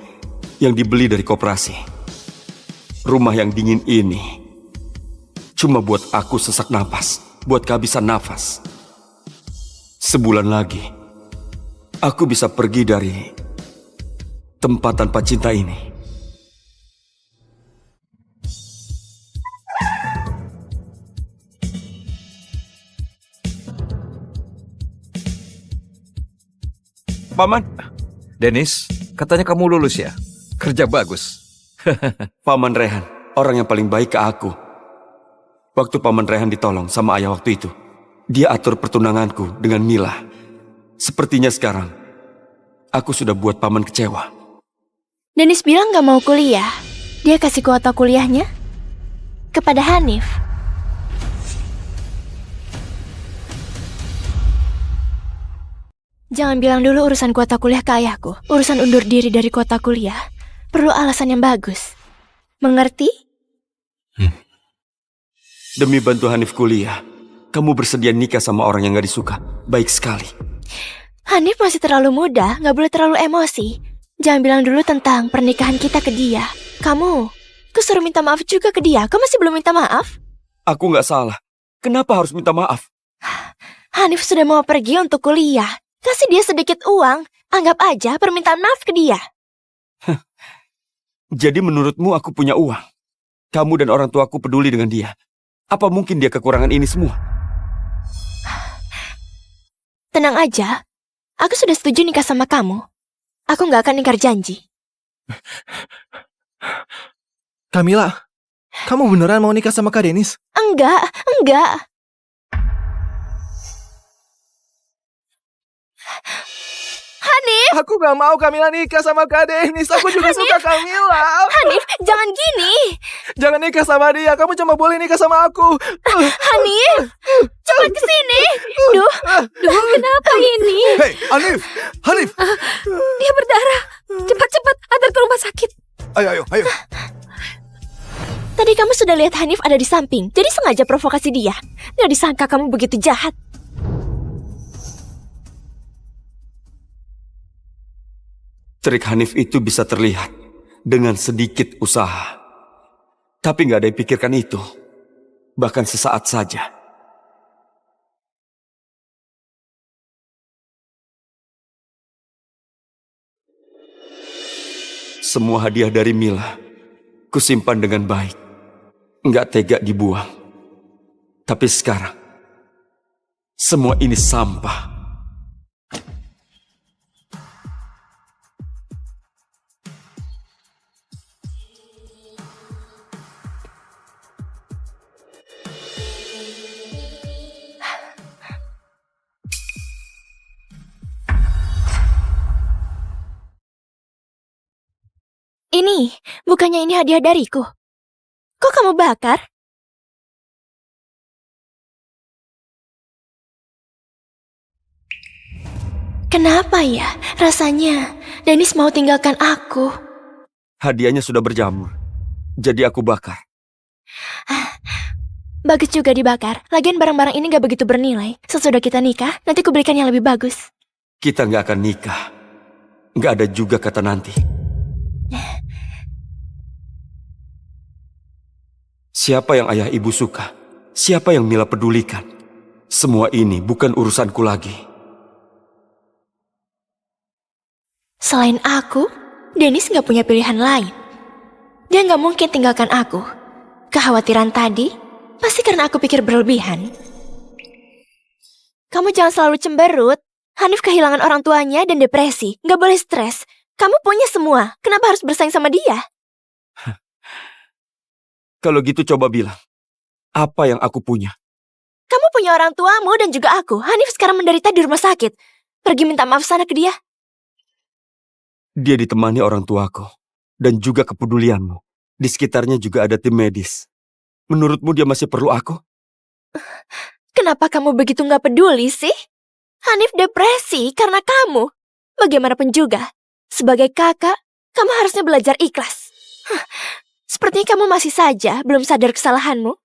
yang dibeli dari koperasi. Rumah yang dingin ini cuma buat aku sesak napas, buat kehabisan nafas. Sebulan lagi, aku bisa pergi dari tempat tanpa cinta ini. Paman. Dennis, katanya kamu lulus ya? Kerja bagus. Paman Rehan, orang yang paling baik ke aku. Waktu Paman Rehan ditolong sama ayah waktu itu, dia atur pertunanganku dengan Mila. Sepertinya sekarang, aku sudah buat Paman kecewa. Dennis bilang gak mau kuliah. Dia kasih kuota kuliahnya kepada Hanif. Jangan bilang dulu urusan kuota kuliah ke ayahku. Urusan undur diri dari kuota kuliah perlu alasan yang bagus. Mengerti? Demi bantu Hanif kuliah, kamu bersedia nikah sama orang yang gak disuka. Baik sekali. Hanif masih terlalu muda, gak boleh terlalu emosi. Jangan bilang dulu tentang pernikahan kita ke dia. Kamu suruh minta maaf juga ke dia. Kau masih belum minta maaf? Aku gak salah. Kenapa harus minta maaf? Hanif sudah mau pergi untuk kuliah. Kasih dia sedikit uang. Anggap aja permintaan maaf ke dia. Jadi menurutmu aku punya uang? Kamu dan orang tuaku peduli dengan dia. Apa mungkin dia kekurangan ini semua? Tenang aja. Aku sudah setuju nikah sama kamu. Aku gak akan ingkar janji. Camilla, kamu beneran mau nikah sama Kak Dennis? Enggak. Hanif! Aku gak mau Camilla nikah sama Kak Dennis. Aku juga suka Camilla. Hanif, jangan gini. Jangan nikah sama dia. Kamu cuma boleh nikah sama aku. Hanif, cepat kesini. Duh, kenapa ini? Hei, Hanif. Dia berdarah. Cepat, antar ke rumah sakit. Ayo. Tadi kamu sudah lihat Hanif ada di samping. Jadi sengaja provokasi dia. Gak disangka kamu begitu jahat. Trik Hanif itu bisa terlihat dengan sedikit usaha. Tapi gak ada yang pikirkan itu. Bahkan sesaat saja. Semua hadiah dari Mila kusimpan dengan baik. Gak tega dibuang. Tapi sekarang semua ini sampah. Ini, bukannya ini hadiah dariku. Kok kamu bakar? Kenapa ya? Rasanya Dennis mau tinggalkan aku. Hadiahnya sudah berjamur. Jadi aku bakar. Bagus juga dibakar. Lagian barang-barang ini gak begitu bernilai. Sesudah kita nikah, nanti kubelikan yang lebih bagus. Kita gak akan nikah. Gak ada juga kata nanti. Siapa yang ayah ibu suka? Siapa yang Mila pedulikan? Semua ini bukan urusanku lagi. Selain aku, Dennis gak punya pilihan lain. Dia gak mungkin tinggalkan aku. Kekhawatiran tadi pasti karena aku pikir berlebihan. Kamu jangan selalu cemberut. Hanif kehilangan orang tuanya dan depresi. Gak boleh stres. Kamu punya semua. Kenapa harus bersaing sama dia? Kalau gitu coba bilang, apa yang aku punya? Kamu punya orang tuamu dan juga aku. Hanif sekarang menderita di rumah sakit. Pergi minta maaf sana ke dia. Dia ditemani orang tuaku dan juga kepedulianmu. Di sekitarnya juga ada tim medis. Menurutmu dia masih perlu aku? Kenapa kamu begitu nggak peduli sih? Hanif depresi karena kamu. Bagaimanapun juga, sebagai kakak, kamu harusnya belajar ikhlas. Sepertinya kamu masih saja belum sadar kesalahanmu.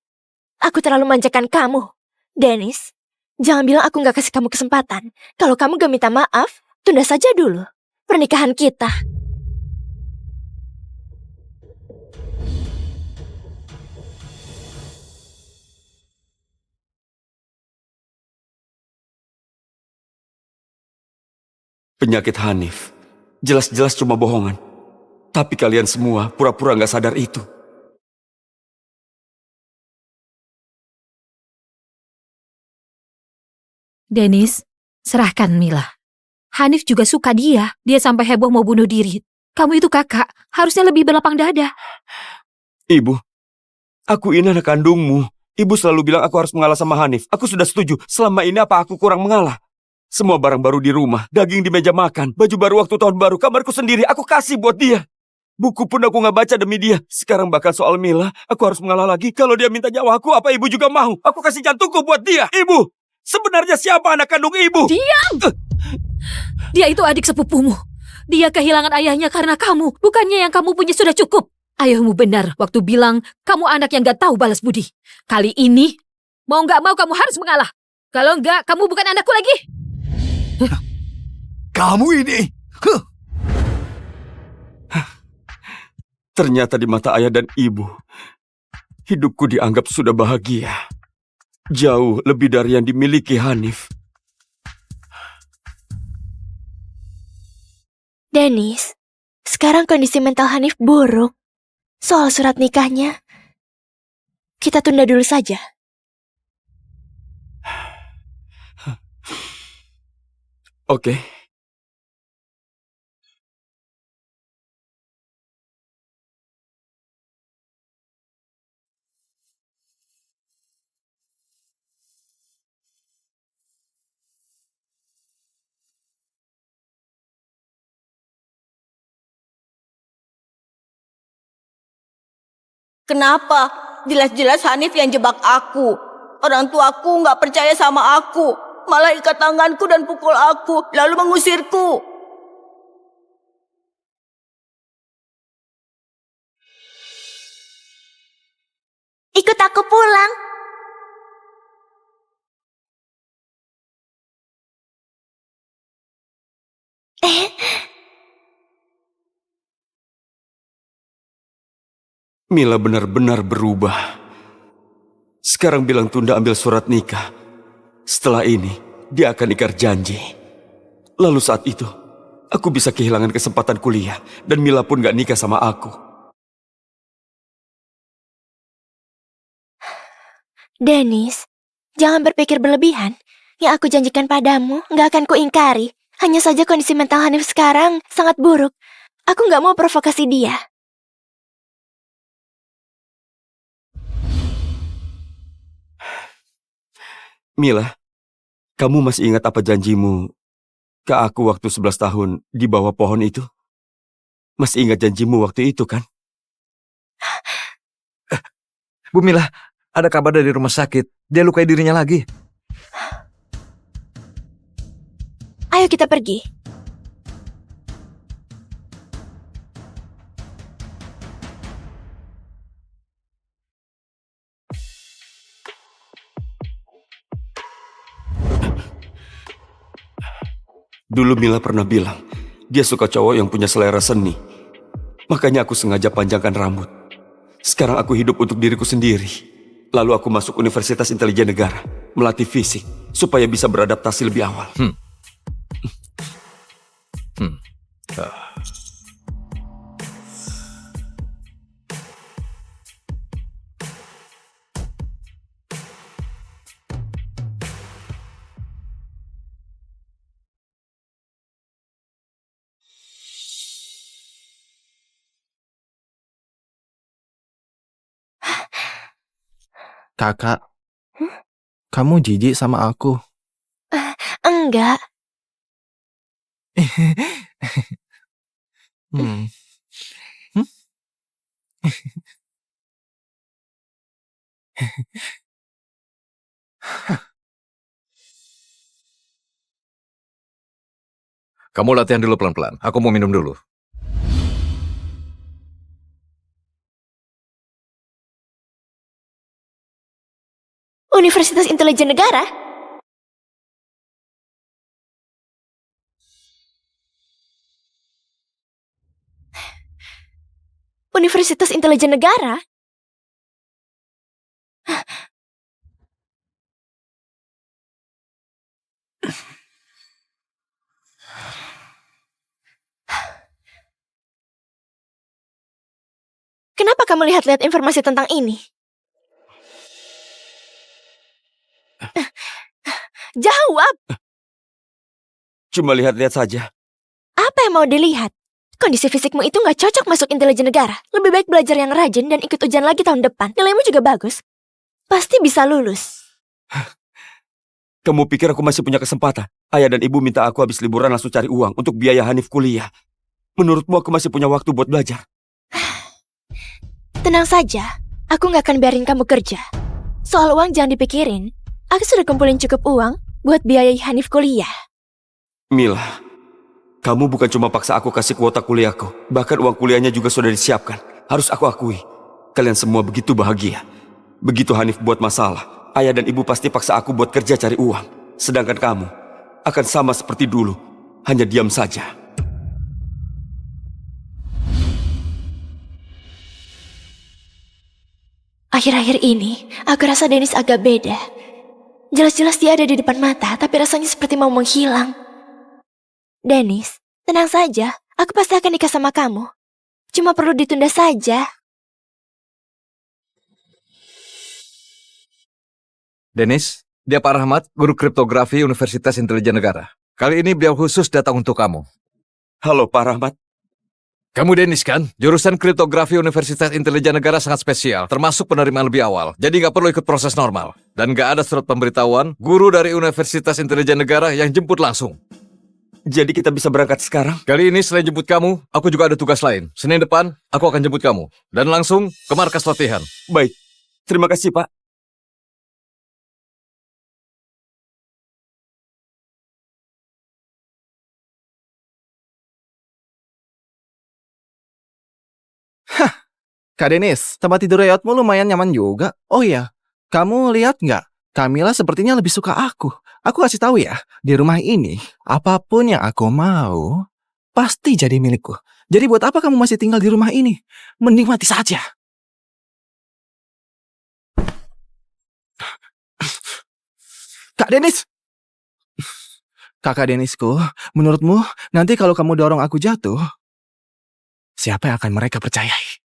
Aku terlalu manjakan kamu. Dennis, jangan bilang aku nggak kasih kamu kesempatan. Kalau kamu gak minta maaf, tunda saja dulu pernikahan kita. Penyakit Hanif jelas-jelas cuma bohongan. Tapi kalian semua pura-pura nggak sadar itu. Dennis, serahkan Mila. Hanif juga suka dia. Dia sampai heboh mau bunuh diri. Kamu itu kakak, harusnya lebih berlapang dada. Ibu, aku ini anak kandungmu. Ibu selalu bilang aku harus mengalah sama Hanif. Aku sudah setuju. Selama ini apa aku kurang mengalah? Semua barang baru di rumah, daging di meja makan, baju baru waktu tahun baru, kamarku sendiri, aku kasih buat dia. Buku pun aku nggak baca demi dia. Sekarang bahkan soal Mila, aku harus mengalah lagi. Kalau dia minta nyawaku, apa ibu juga mau? Aku kasih jantungku buat dia. Ibu, sebenarnya siapa anak kandung ibu? Diam! Dia itu adik sepupumu. Dia kehilangan ayahnya karena kamu. Bukannya yang kamu punya sudah cukup. Ayahmu benar waktu bilang kamu anak yang gak tahu balas budi. Kali ini, mau gak mau kamu harus mengalah. Kalau enggak, kamu bukan anakku lagi. Kamu ini. Ternyata di mata ayah dan ibu, hidupku dianggap sudah bahagia. Jauh lebih dari yang dimiliki Hanif. Dennis, sekarang kondisi mental Hanif buruk. Soal surat nikahnya, kita tunda dulu saja. Oke. Kenapa? Jelas-jelas Hanif yang jebak aku. Orang tuaku nggak percaya sama aku. Malah ikat tanganku dan pukul aku, lalu mengusirku. Ikut aku pulang. Mila benar-benar berubah. Sekarang bilang tunda ambil surat nikah. Setelah ini, dia akan ingkar janji. Lalu saat itu, aku bisa kehilangan kesempatan kuliah. Dan Mila pun gak nikah sama aku. Dennis, jangan berpikir berlebihan. Yang aku janjikan padamu gak akan kuingkari. Hanya saja kondisi mental Hanif sekarang sangat buruk. Aku gak mau provokasi dia. Mila, kamu masih ingat apa janjimu ke aku waktu 11 tahun di bawah pohon itu? Masih ingat janjimu waktu itu kan? Bu Mila, ada kabar dari rumah sakit. Dia lukai dirinya lagi. Ayo kita pergi. Dulu Mila pernah bilang, dia suka cowok yang punya selera seni. Makanya aku sengaja panjangkan rambut. Sekarang aku hidup untuk diriku sendiri. Lalu aku masuk Universitas Intelijen Negara, melatih fisik, supaya bisa beradaptasi lebih awal. Kakak, kamu jijik sama aku. Enggak. Hmm. Kamu latihan dulu pelan-pelan. Aku mau minum dulu. Universitas Intelijen Negara? Universitas Intelijen Negara? Kenapa kamu lihat-lihat informasi tentang ini? Jawab! Cuma lihat-lihat saja. Apa yang mau dilihat? Kondisi fisikmu itu nggak cocok masuk intelijen negara. Lebih baik belajar yang rajin dan ikut ujian lagi tahun depan. Nilaimu juga bagus. Pasti bisa lulus. Kamu pikir aku masih punya kesempatan? Ayah dan ibu minta aku habis liburan langsung cari uang untuk biaya Hanif kuliah. Menurutmu aku masih punya waktu buat belajar? Tenang saja, aku nggak akan biarin kamu kerja. Soal uang jangan dipikirin. Aku sudah kumpulin cukup uang buat biayai Hanif kuliah. Mila, kamu bukan cuma paksa aku kasih kuota kuliahku. Bahkan uang kuliahnya juga sudah disiapkan. Harus aku akui, kalian semua begitu bahagia. Begitu Hanif buat masalah, ayah dan ibu pasti paksa aku buat kerja cari uang. Sedangkan kamu akan sama seperti dulu, hanya diam saja. Akhir-akhir ini, aku rasa Dennis agak beda. Jelas-jelas dia ada di depan mata, tapi rasanya seperti mau menghilang. Dennis, tenang saja. Aku pasti akan nikah sama kamu. Cuma perlu ditunda saja. Dennis, dia Pak Rahmat, guru kriptografi Universitas Intelijen Negara. Kali ini beliau khusus datang untuk kamu. Halo Pak Rahmat. Kamu Dennis kan? Jurusan kriptografi Universitas Intelijen Negara sangat spesial, termasuk penerimaan lebih awal. Jadi nggak perlu ikut proses normal. Dan nggak ada surat pemberitahuan, guru dari Universitas Intelijen Negara yang jemput langsung. Jadi kita bisa berangkat sekarang? Kali ini selain jemput kamu, aku juga ada tugas lain. Senin depan, aku akan jemput kamu. Dan langsung ke markas latihan. Baik, terima kasih Pak. Kak Denis, tempat tidur Yotmu lumayan nyaman juga. Oh iya, kamu lihat nggak? Camilla sepertinya lebih suka aku. Aku kasih tahu ya, di rumah ini, apapun yang aku mau, pasti jadi milikku. Jadi buat apa kamu masih tinggal di rumah ini? Mending mati saja. Kak Denis! Kakak Denisku, menurutmu nanti kalau kamu dorong aku jatuh, siapa yang akan mereka percayai?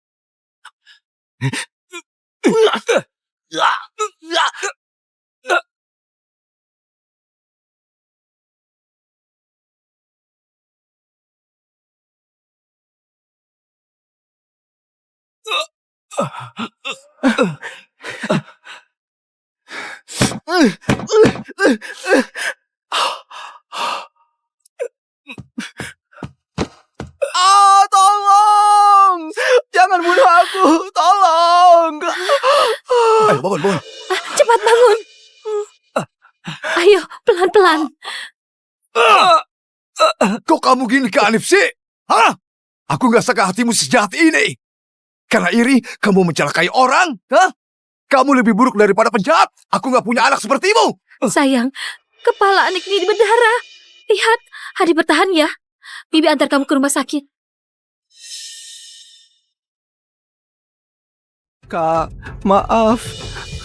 Tolong! Jangan bunuh aku! Tolong! Ayo, bangun. Cepat bangun. Ayo, pelan-pelan. Kok kamu gini ke Hanif sih? Hah? Aku gak suka hatimu sejahat ini. Karena iri, kamu mencelakai orang? Hah? Kamu lebih buruk daripada penjahat. Aku gak punya anak sepertimu. Sayang, kepala anak ini berdarah. Lihat, Hadi bertahan ya. Bibi antar kamu ke rumah sakit. Kak, maaf.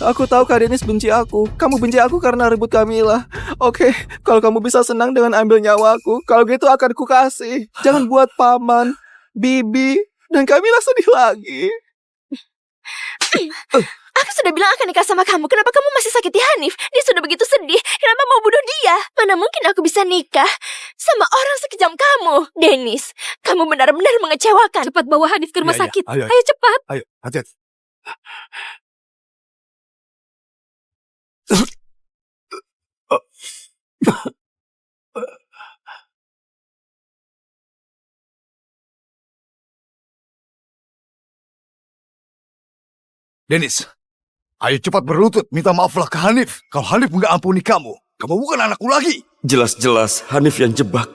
Aku tahu Kak Denis benci aku. Kamu benci aku karena ribut Camilla. Oke, kalau kamu bisa senang dengan ambil nyawaku, kalau gitu akan kukasih. Jangan buat Paman, Bibi, dan Camilla sedih lagi. Aku sudah bilang akan nikah sama kamu. Kenapa kamu masih sakiti Hanif? Dia sudah begitu sedih. Kenapa mau bunuh dia? Mana mungkin aku bisa nikah sama orang sekejam kamu. Dennis, kamu benar-benar mengecewakan. Cepat bawa Hanif ke rumah sakit. Ayo Cepat. Ayo, hati-hati. Dennis, Ayo cepat berlutut, minta maaflah ke Hanif. Kalau Hanif nggak ampuni kamu, kamu bukan anakku lagi. Jelas-jelas Hanif yang jebak.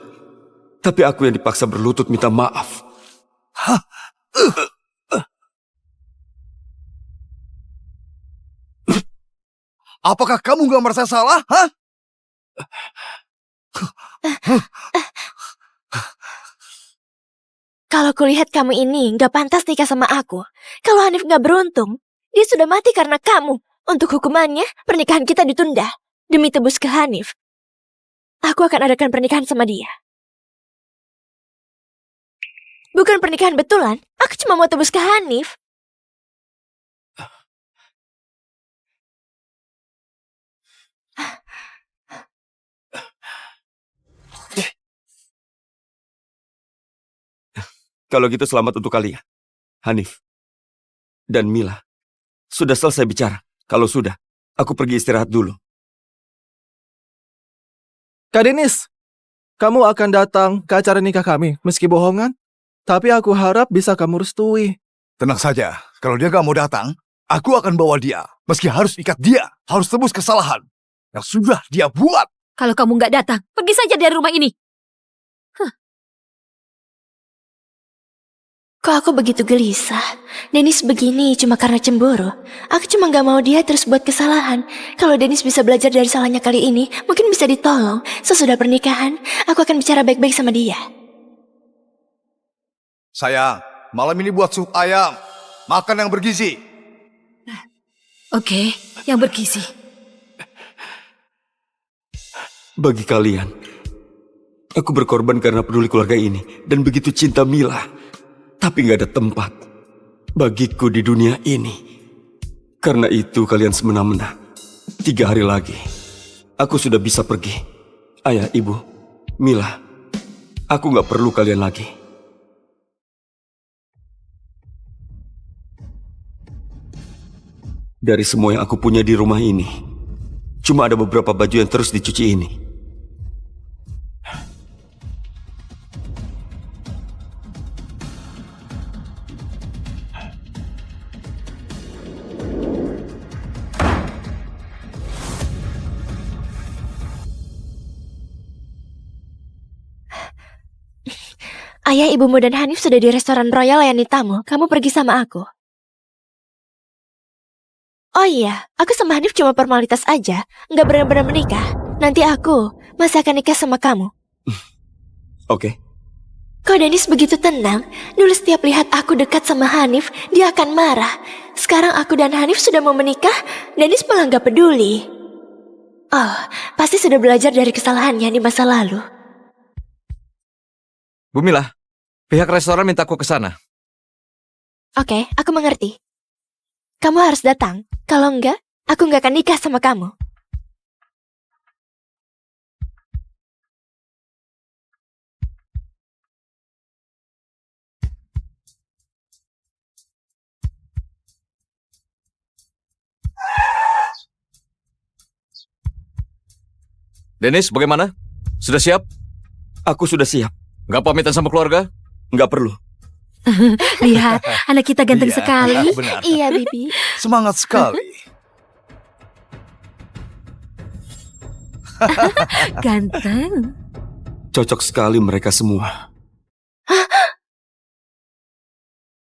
Tapi aku yang dipaksa berlutut minta maaf. Hah? Apakah kamu nggak merasa salah? Hah? Kalau kulihat kamu ini nggak pantas nikah sama aku. Kalau Hanif nggak beruntung, dia sudah mati karena kamu. Untuk hukumannya, pernikahan kita ditunda. Demi tebus ke Hanif, aku akan adakan pernikahan sama dia. Bukan pernikahan betulan, aku cuma mau tebus ke Hanif. Kalau gitu selamat untuk kalian. Hanif dan Mila. Sudah selesai bicara. Kalau sudah, aku pergi istirahat dulu. Kak Denis, kamu akan datang ke acara nikah kami, meski bohongan. Tapi aku harap bisa kamu restui. Tenang saja, kalau dia gak mau datang, aku akan bawa dia. Meski harus ikat dia, harus tebus kesalahan yang sudah dia buat. Kalau kamu nggak datang, pergi saja dari rumah ini. Kok aku begitu gelisah? Dennis begini cuma karena cemburu. Aku cuma gak mau dia terus buat kesalahan. Kalau Dennis bisa belajar dari salahnya kali ini, mungkin bisa ditolong. Sesudah pernikahan, aku akan bicara baik-baik sama dia. Sayang, malam ini buat sup ayam. Makan yang bergizi. Oke, yang bergizi. Bagi kalian, aku berkorban karena peduli keluarga ini dan begitu cinta Mila. Tapi gak ada tempat bagiku di dunia ini. Karena itu kalian semena-mena. 3 hari lagi, aku sudah bisa pergi. Ayah, ibu, Mila, aku gak perlu kalian lagi. Dari semua yang aku punya di rumah ini, cuma ada beberapa baju yang terus dicuci ini. Ayah, ibumu dan Hanif sudah di restoran Royal layani tamu. Kamu pergi sama aku. Oh iya, aku sama Hanif cuma formalitas aja. Nggak benar-benar menikah. Nanti aku masih akan nikah sama kamu. Oke. Kok Dennis begitu tenang? Dulu setiap lihat aku dekat sama Hanif, dia akan marah. Sekarang aku dan Hanif sudah mau menikah, Dennis malah nggak peduli. Oh, pasti sudah belajar dari kesalahannya di masa lalu. Bu Mila, pihak restoran minta aku ke sana. Oke, aku mengerti. Kamu harus datang. Kalau enggak, aku nggak akan nikah sama kamu. Dennis, bagaimana? Sudah siap? Aku sudah siap. Nggak pamitan sama keluarga? Nggak perlu. Lihat, anak kita ganteng sekali. Benar. Iya, Bibi. Semangat sekali. Ganteng. Cocok sekali mereka semua.